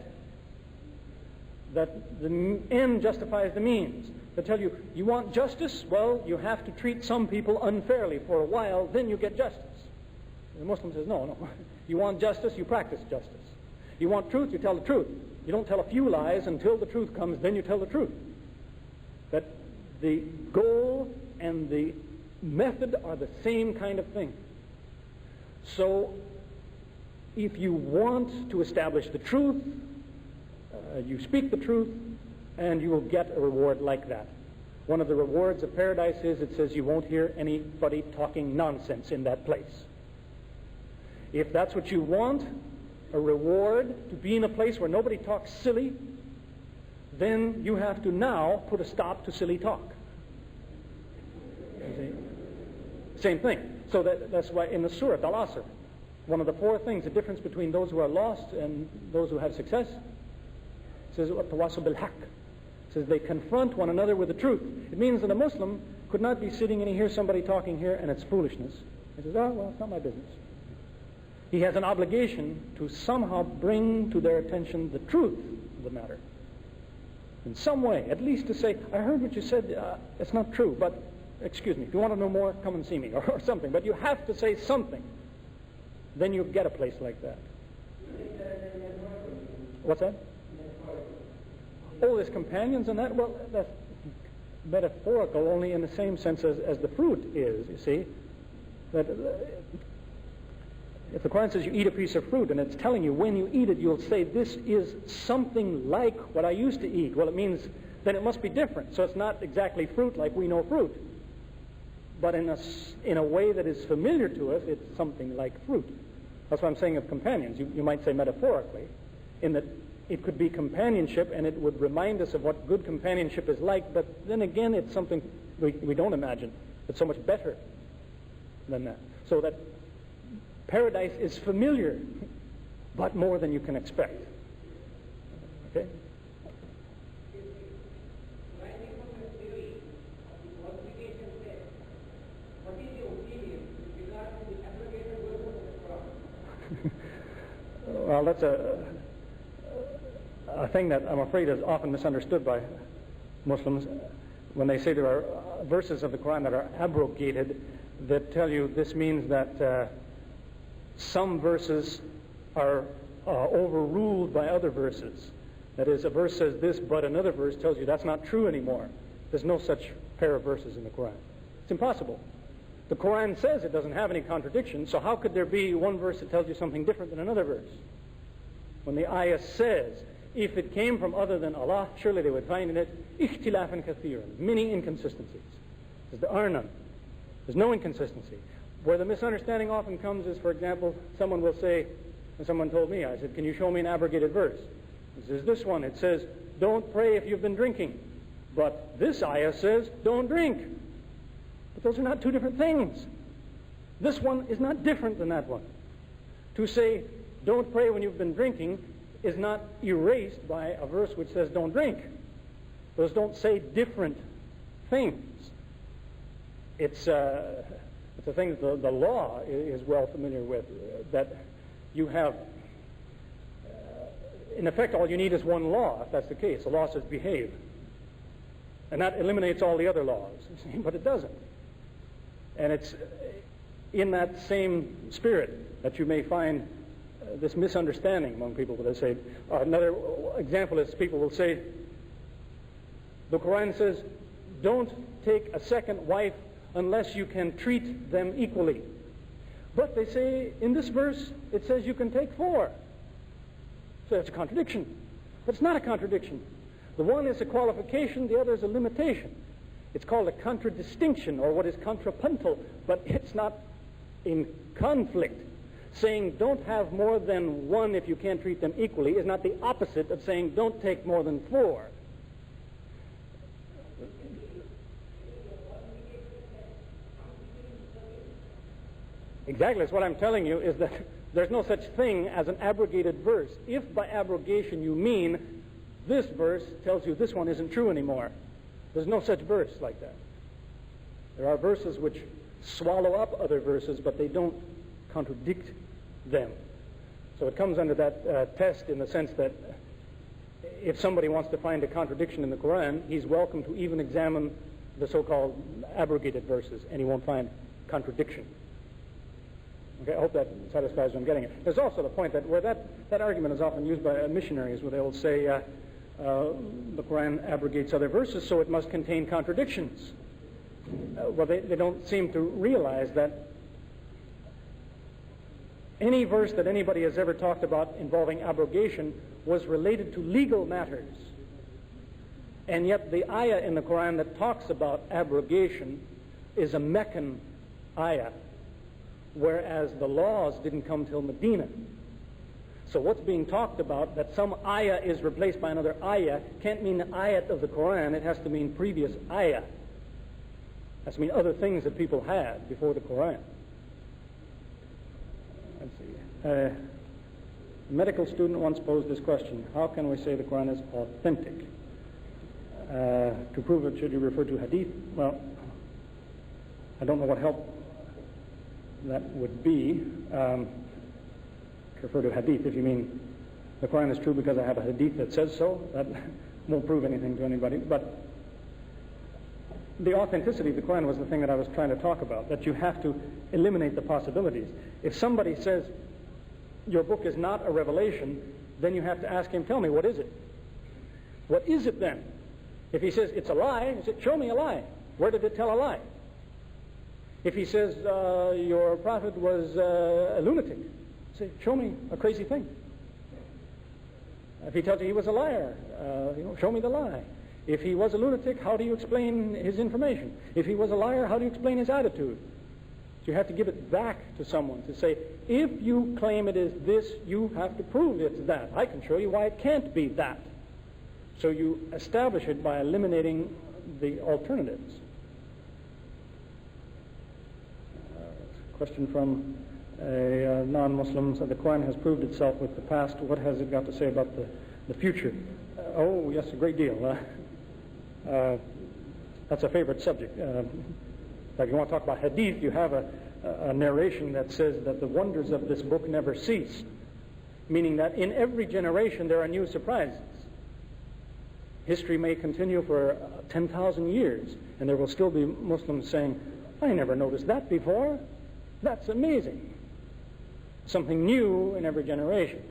That the end justifies the means. They tell you, you want justice? Well, you have to treat some people unfairly for a while, then you get justice. The Muslim says, no. You want justice, you practice justice. You want truth, you tell the truth. You don't tell a few lies until the truth comes, then you tell the truth. That the goal and the method are the same kind of thing. So, if you want to establish the truth, you speak the truth, and you will get a reward like that. One of the rewards of paradise is, it says you won't hear anybody talking nonsense in that place. If that's what you want, a reward to be in a place where nobody talks silly, then you have to now put a stop to silly talk. Same thing. So that's why in the Surah, Al-Asr, one of the four things, the difference between those who are lost and those who have success, it says, وَتَوَاصَوْا بِالْحَقِّ. It says they confront one another with the truth. It means that a Muslim could not be sitting and he hears somebody talking here and it's foolishness. He says, well, it's not my business. He has an obligation to somehow bring to their attention the truth of the matter. In some way, at least to say, I heard what you said, it's not true, but excuse me, if you want to know more, come and see me, or something. But you have to say something. Then you get a place like that. What's that? Oh, there's companions and that? Well, that's metaphorical only in the same sense as the fruit is, you see. That if the Quran says you eat a piece of fruit and it's telling you when you eat it, you'll say this is something like what I used to eat. Well, it means then it must be different. So it's not exactly fruit like we know fruit. But in a way that is familiar to us, it's something like fruit. That's what I'm saying of companions. You might say metaphorically, in that it could be companionship and it would remind us of what good companionship is like, but then again it's something we don't imagine. It's so much better than that. So that paradise is familiar, but more than you can expect. Okay? Well, that's a thing that I'm afraid is often misunderstood by Muslims when they say there are verses of the Quran that are abrogated that tell you this means that some verses are overruled by other verses. That is, a verse says this, but another verse tells you that's not true anymore. There's no such pair of verses in the Quran. It's impossible. The Quran says it doesn't have any contradiction, so how could there be one verse that tells you something different than another verse? When the ayah says, if it came from other than Allah, surely they would find in it ikhtilafan kathiran, many inconsistencies. Because there are none. There's no inconsistency. Where the misunderstanding often comes is, for example, someone will say, and someone told me, I said, can you show me an abrogated verse? He says, this one, it says, don't pray if you've been drinking. But this ayah says, don't drink. But those are not two different things. This one is not different than that one. To say, don't pray when you've been drinking is not erased by a verse which says don't drink. Those don't say different things. It's a thing that the law is well familiar with, that you have, in effect, all you need is one law, if that's the case. The law says behave. And that eliminates all the other laws, but it doesn't. And it's in that same spirit that you may find this misunderstanding among people when they say, another example is people will say, the Quran says, don't take a second wife unless you can treat them equally. But they say, in this verse, it says you can take 4. So that's a contradiction. But it's not a contradiction. The one is a qualification, the other is a limitation. It's called a contradistinction, or what is contrapuntal, but it's not in conflict. Saying don't have more than 1 if you can't treat them equally is not the opposite of saying don't take more than 4. Exactly, that's what I'm telling you, is that there's no such thing as an abrogated verse. If by abrogation you mean this verse tells you this one isn't true anymore, there's no such verse like that. There are verses which swallow up other verses, but they don't contradict them. So it comes under that test in the sense that if somebody wants to find a contradiction in the Quran, he's welcome to even examine the so-called abrogated verses, and he won't find contradiction. Okay, I hope that satisfies what I'm getting at. There's also the point that where that argument is often used by missionaries, where they will say the Quran abrogates other verses, so it must contain contradictions. Well, they don't seem to realize that any verse that anybody has ever talked about involving abrogation was related to legal matters. And yet the ayah in the Quran that talks about abrogation is a Meccan ayah, whereas the laws didn't come till Medina. So what's being talked about, that some ayah is replaced by another ayah, can't mean the ayat of the Quran. It has to mean previous ayah. It has to mean other things that people had before the Quran. Let's see. A medical student once posed this question: how can we say the Quran is authentic? To prove it, should you refer to hadith? Well, I don't know what help that would be. Refer to hadith if you mean the Quran is true because I have a hadith that says so. That won't prove anything to anybody. But the authenticity of the Quran was the thing that I was trying to talk about, that you have to eliminate the possibilities. If somebody says your book is not a revelation, then you have to ask him, tell me, what is it? What is it then? If he says it's a lie, you say, show me a lie. Where did it tell a lie? If he says your prophet was a lunatic, say, show me a crazy thing. If he tells you he was a liar, show me the lie. If he was a lunatic, how do you explain his information? If he was a liar, how do you explain his attitude? So you have to give it back to someone to say, if you claim it is this, you have to prove it's that. I can show you why it can't be that. So you establish it by eliminating the alternatives. Question from a non-Muslim: said the Quran has proved itself with the past. What has it got to say about the future? Oh, yes, a great deal. That's a favorite subject. If you want to talk about hadith, you have a narration that says that the wonders of this book never cease, meaning that in every generation there are new surprises. History may continue for 10,000 years, and there will still be Muslims saying, I never noticed that before. That's amazing. Something new in every generation.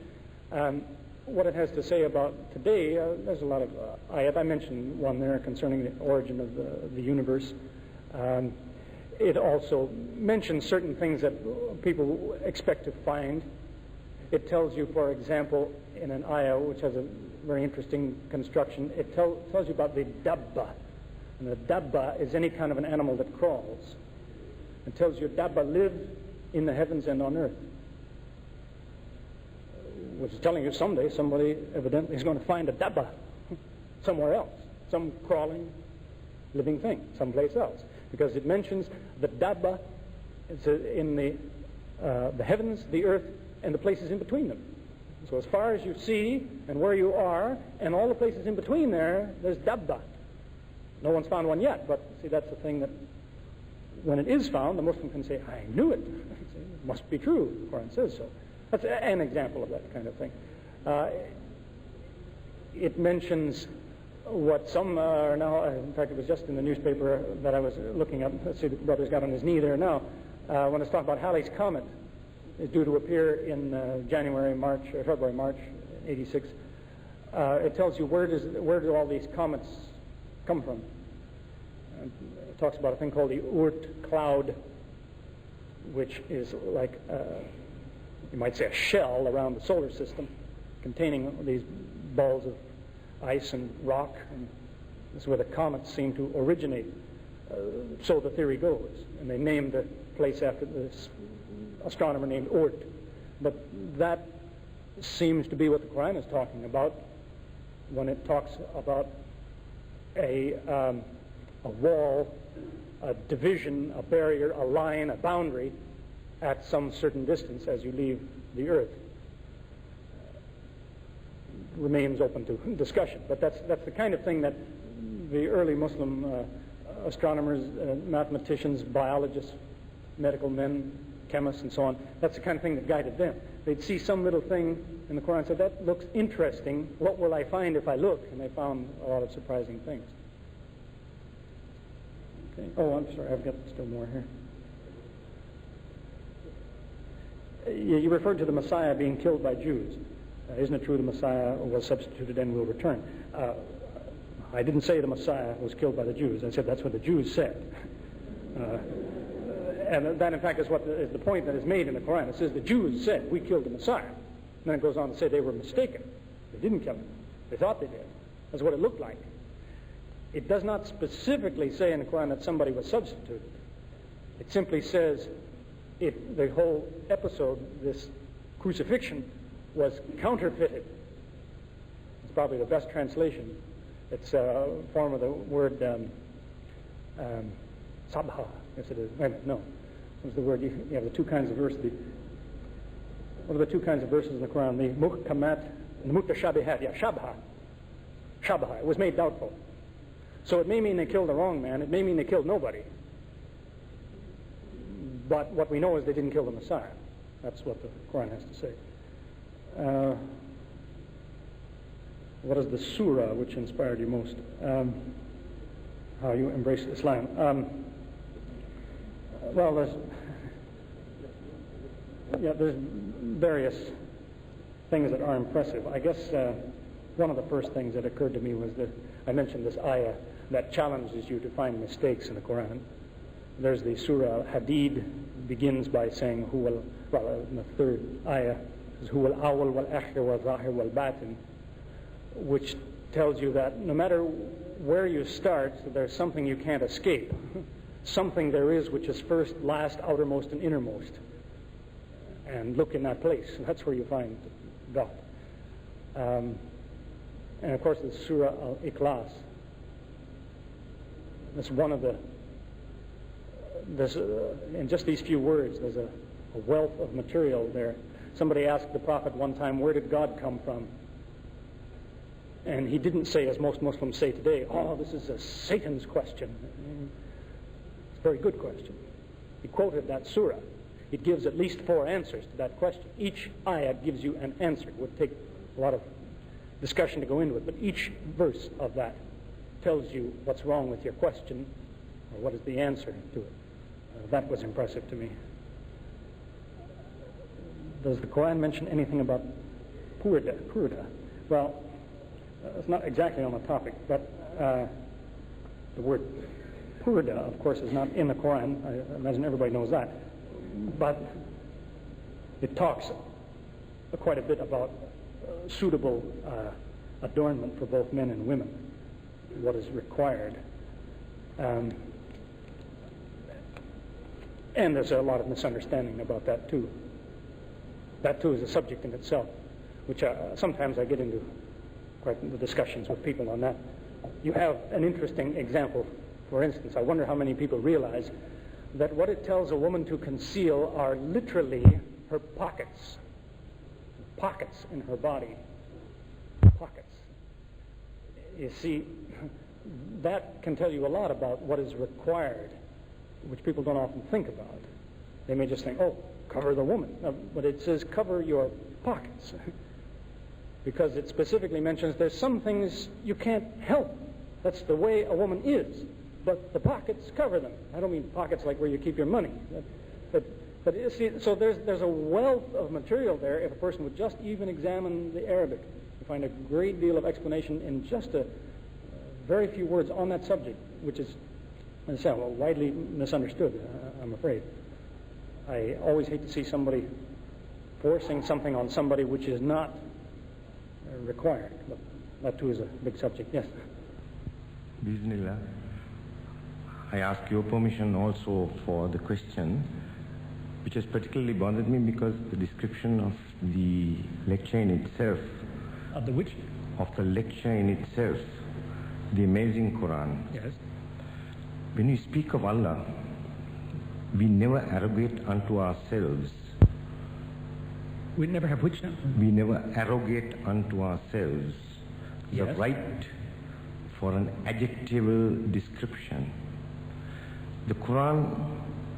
What it has to say about today, there's a lot of ayat. I mentioned one there concerning the origin of the universe. It also mentions certain things that people expect to find. It tells you, for example, in an ayah, which has a very interesting construction, it tells you about the dabba. And the dabba is any kind of an animal that crawls. It tells you dabba live in the heavens and on earth, which is telling you someday somebody evidently is going to find a dabba somewhere else, some crawling living thing someplace else, because it mentions the dabba in the heavens, the earth, and the places in between them. So as far as you see and where you are and all the places in between there's dabba. No one's found one yet, but see, that's the thing that when it is found, the Muslim can say, I knew it. It must be true. The Quran says so. That's an example of that kind of thing. It mentions what some are now, in fact, it was just in the newspaper that I was looking at. Let's see, the brother's got on his knee there now. When it's talking about Halley's Comet, is due to appear in February, March, 86. It tells you where do all these comets come from. It talks about a thing called the Oort cloud, which is like, you might say, a shell around the solar system containing these balls of ice and rock, and this is where the comets seem to originate. So the theory goes, and they named the place after this astronomer named Oort. But that seems to be what the Quran is talking about when it talks about a wall, a division, a barrier, a line, a boundary at some certain distance as you leave the earth. Remains open to discussion, but that's the kind of thing that the early Muslim astronomers, mathematicians, biologists, medical men, chemists, and so on, that's the kind of thing that guided them. They'd see some little thing in the Quran and say, that looks interesting, what will I find if I look? And they found a lot of surprising things. Okay. Oh, I'm sorry, I've got still more here. You referred to the Messiah being killed by Jews. Isn't it true the Messiah was substituted and will return? I didn't say the Messiah was killed by the Jews. I said that's what the Jews said. And that, in fact, is what is the point that is made in the Quran. It says the Jews said, we killed the Messiah. And then it goes on to say they were mistaken. They didn't kill him. They thought they did. That's what it looked like. It does not specifically say in the Quran that somebody was substituted. It simply says the whole episode, this crucifixion, was counterfeited. It's probably the best translation. It's a form of the word sabha. Yes, it is. Wait a minute, no. What's the word? You have the two kinds of verses. What are the two kinds of verses in the Quran? The muhkamat and the mutashabihat. Yeah, shabha. Shabha. It was made doubtful. So it may mean they killed the wrong man. It may mean they killed nobody. But what we know is they didn't kill the Messiah. That's what the Quran has to say. What is the surah which inspired you most? How you embraced Islam. Well, there's various things that are impressive. I guess one of the first things that occurred to me was that I mentioned this ayah that challenges you to find mistakes in the Quran. There's the surah Hadid, begins by saying, in the third ayah, Huwa al-awwal wal-akhir wal-zahir wal-batin, which tells you that no matter where you start, there's something you can't escape. Something there is which is first, last, outermost, and innermost. And look in that place. That's where you find God. And of course, the Surah Al-Ikhlas. That's one of the... in just these few words, there's a wealth of material there. Somebody asked the Prophet one time, where did God come from? And he didn't say, as most Muslims say today, oh, this is a Satan's question. It's a very good question. He quoted that surah. It gives at least 4 answers to that question. Each ayah gives you an answer. It would take a lot of discussion to go into it, but each verse of that tells you what's wrong with your question, or what is the answer to it. That was impressive to me. Does the Quran mention anything about purda? Well, it's not exactly on the topic, but the word word, of course, is not in the Quran. I imagine everybody knows that. But it talks quite a bit about suitable adornment for both men and women, what is required. And there's a lot of misunderstanding about that too. That too is a subject in itself, which sometimes I get into quite the discussions with people on that. You have an interesting example. For instance, I wonder how many people realize that what it tells a woman to conceal are literally her pockets. Pockets in her body. Pockets. You see, that can tell you a lot about what is required, which people don't often think about. They may just think, oh, cover the woman. But it says cover your pockets. Because it specifically mentions there's some things you can't help. That's the way a woman is. But the pockets cover them. I don't mean pockets like where you keep your money. But you see, so there's a wealth of material there if a person would just even examine the Arabic. You find a great deal of explanation in just a very few words on that subject, which is, as I said, well, widely misunderstood, I'm afraid. I always hate to see somebody forcing something on somebody which is not required. But that too is a big subject. Yes? Bismillah. I ask your permission also for the question, which has particularly bothered me because the description of the lecture in itself. Of the which? Of the lecture in itself, the amazing Quran. Yes. When we speak of Allah, we never arrogate unto ourselves. We never have which now? We never arrogate unto ourselves the Yes. right for an adjectival description. The Quran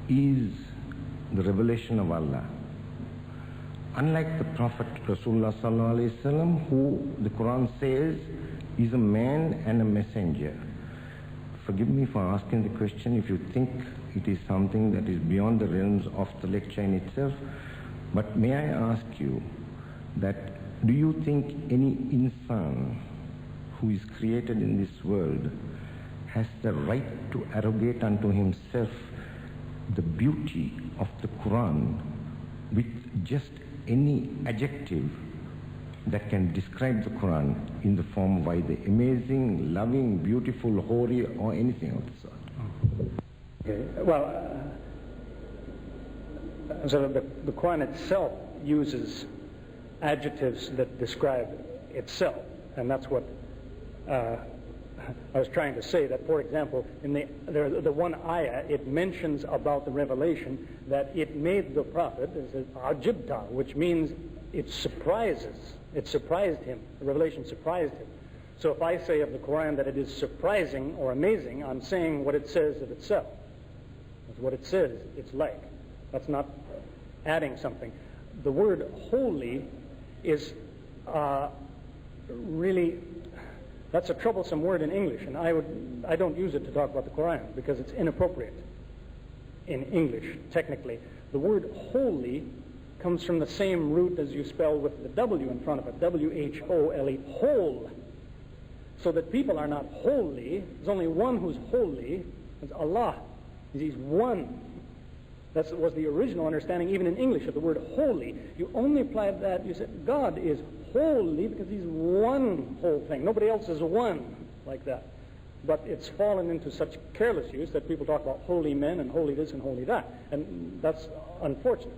is the revelation of Allah. Unlike the Prophet Rasulullah sallallahu alaihi wasallam, who the Quran says is a man and a messenger. Forgive me for asking the question if you think it is something that is beyond the realms of the lecture in itself, but may I ask you that do you think any insan who is created in this world has the right to arrogate unto himself the beauty of the Quran with just any adjective that can describe the Quran in the form of either amazing, loving, beautiful, holy, or anything of the sort? Okay. Well, so the Quran itself uses adjectives that describe itself, and that's what I was trying to say. That, for example, in the one ayah, it mentions about the revelation that it made the Prophet, it says, ajibta, which means it surprises. It surprised him. The revelation surprised him. So if I say of the Quran that it is surprising or amazing, I'm saying what it says of itself. That's what it says it's like. That's not adding something. The word holy is really, that's a troublesome word in English, and I don't use it to talk about the Quran because it's inappropriate in English, technically. The word holy comes from the same root as you spell with the W in front of it, W-H-O-L-E, whole. So that people are not holy. There's only one who's holy. It's Allah. He's one. That was the original understanding, even in English, of the word holy. You only apply that, you said, God is holy because he's one whole thing. Nobody else is one like that. But it's fallen into such careless use that people talk about holy men and holy this and holy that. And that's unfortunate.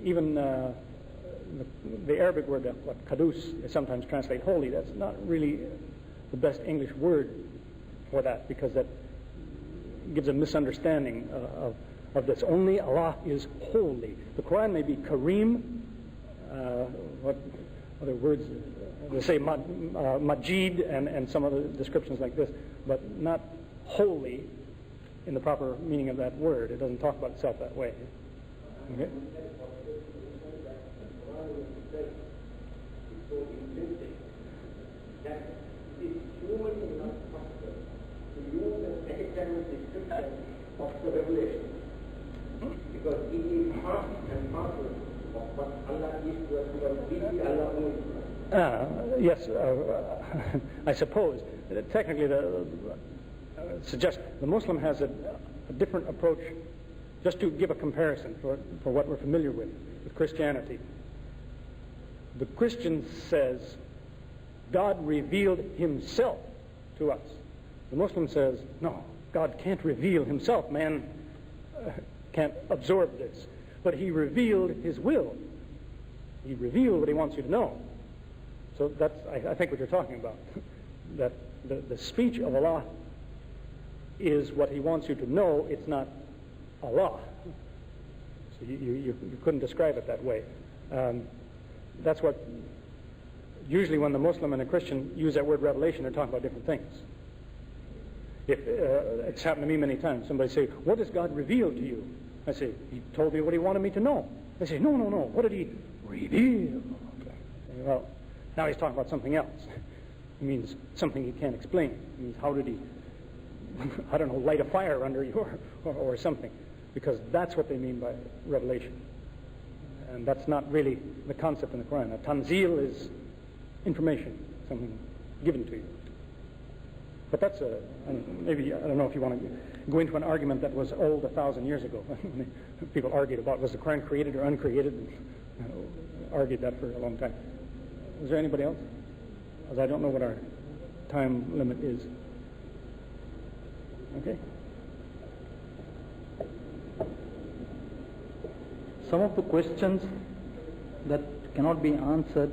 Even the Arabic word, what kadus is sometimes translated holy, that's not really the best English word for that, because that gives a misunderstanding of this. Only Allah is holy. The Quran may be Kareem, what other words? They say Majid and some other descriptions like this, but not holy in the proper meaning of that word. It doesn't talk about itself that way. Okay? Of the revelation, because it is part and parcel of what Allah is to us, because we Allah only. Yes, I suppose. Technically, suggest the Muslim has a different approach, just to give a comparison for what we're familiar with Christianity. The Christian says God revealed himself to us. The Muslim says, no, God can't reveal himself. Man can't absorb this. But he revealed his will. He revealed what he wants you to know. So that's, I think, what you're talking about. That the speech of Allah is what he wants you to know. It's not Allah. So you couldn't describe it that way. That's what, usually when the Muslim and a Christian use that word revelation, they're talking about different things. It's happened to me many times. Somebody say, what does God reveal to you? I say, he told me what he wanted me to know. They say, no. What did he reveal? Well, now he's talking about something else. It means something he can't explain. It means how did he, I don't know, light a fire under you or something. Because that's what they mean by revelation. And that's not really the concept in the Quran. A tanzil is information, something given to you. But that's maybe, I don't know if you want to go into an argument that was old 1,000 years ago. People argued about, was the Quran created or uncreated? And argued that for a long time. Is there anybody else? Because I don't know what our time limit is. Okay. Some of the questions that cannot be answered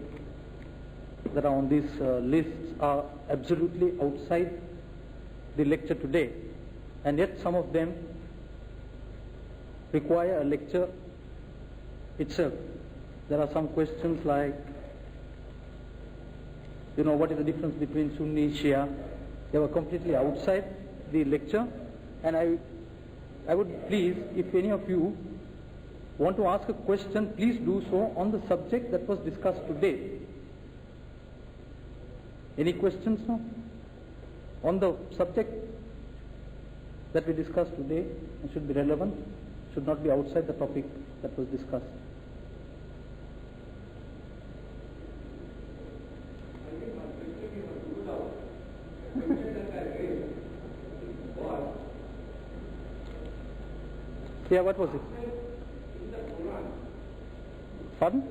that are on these lists are absolutely outside the lecture today, and yet some of them require a lecture itself. There are some questions like, what is the difference between Sunni and Shia? They were completely outside the lecture, and I would please, if any of you want to ask a question, please do so on the subject that was discussed today. Any questions now? On the subject that we discussed today, it should be relevant, should not be outside the topic that was discussed. Yeah, what was it? Pardon?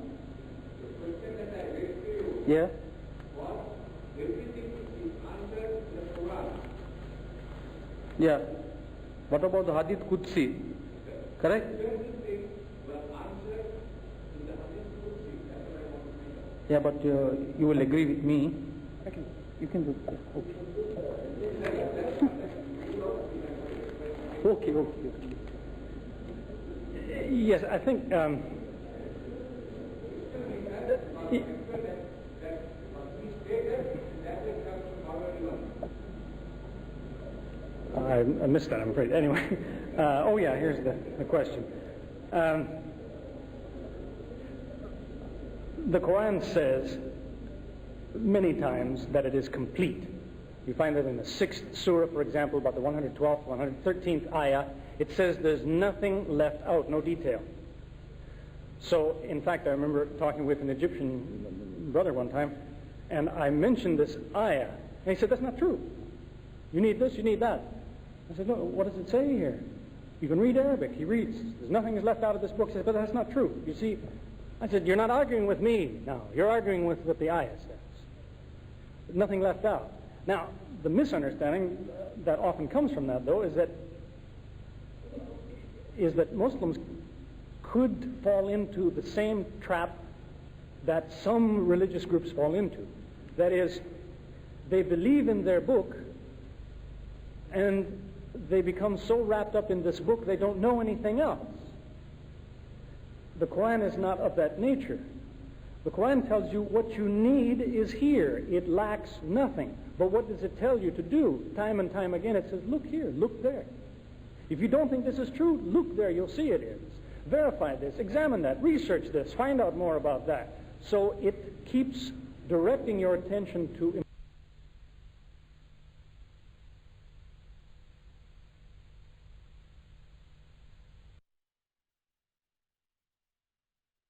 Yeah. Yeah. What about the Hadith Qudsi? Correct? Yeah, but you will agree with me. You can do that. Okay. Okay. Yes, I think I missed that, I'm afraid. Anyway, here's the question. The Quran says many times that it is complete. You find that in the 6th surah, for example, about the 112th, 113th ayah, it says there's nothing left out, no detail. So, in fact, I remember talking with an Egyptian brother one time, and I mentioned this ayah, and he said, that's not true. You need this, you need that. I said, no, what does it say here? You can read Arabic. He reads. There's nothing is left out of this book. He said, but that's not true. You see, I said, you're not arguing with me now. You're arguing with what the ayah says. Nothing left out. Now, the misunderstanding that often comes from that, though, is that Muslims could fall into the same trap that some religious groups fall into. That is, they believe in their book, and they become so wrapped up in this book they don't know anything else. The Quran is not of that nature. The Quran tells you what you need is here. It lacks nothing. But what does it tell you to do? Time and time again it says, look here, look there. If you don't think this is true, look there, you'll see it is. Verify this, examine that, research this, find out more about that. So it keeps directing your attention to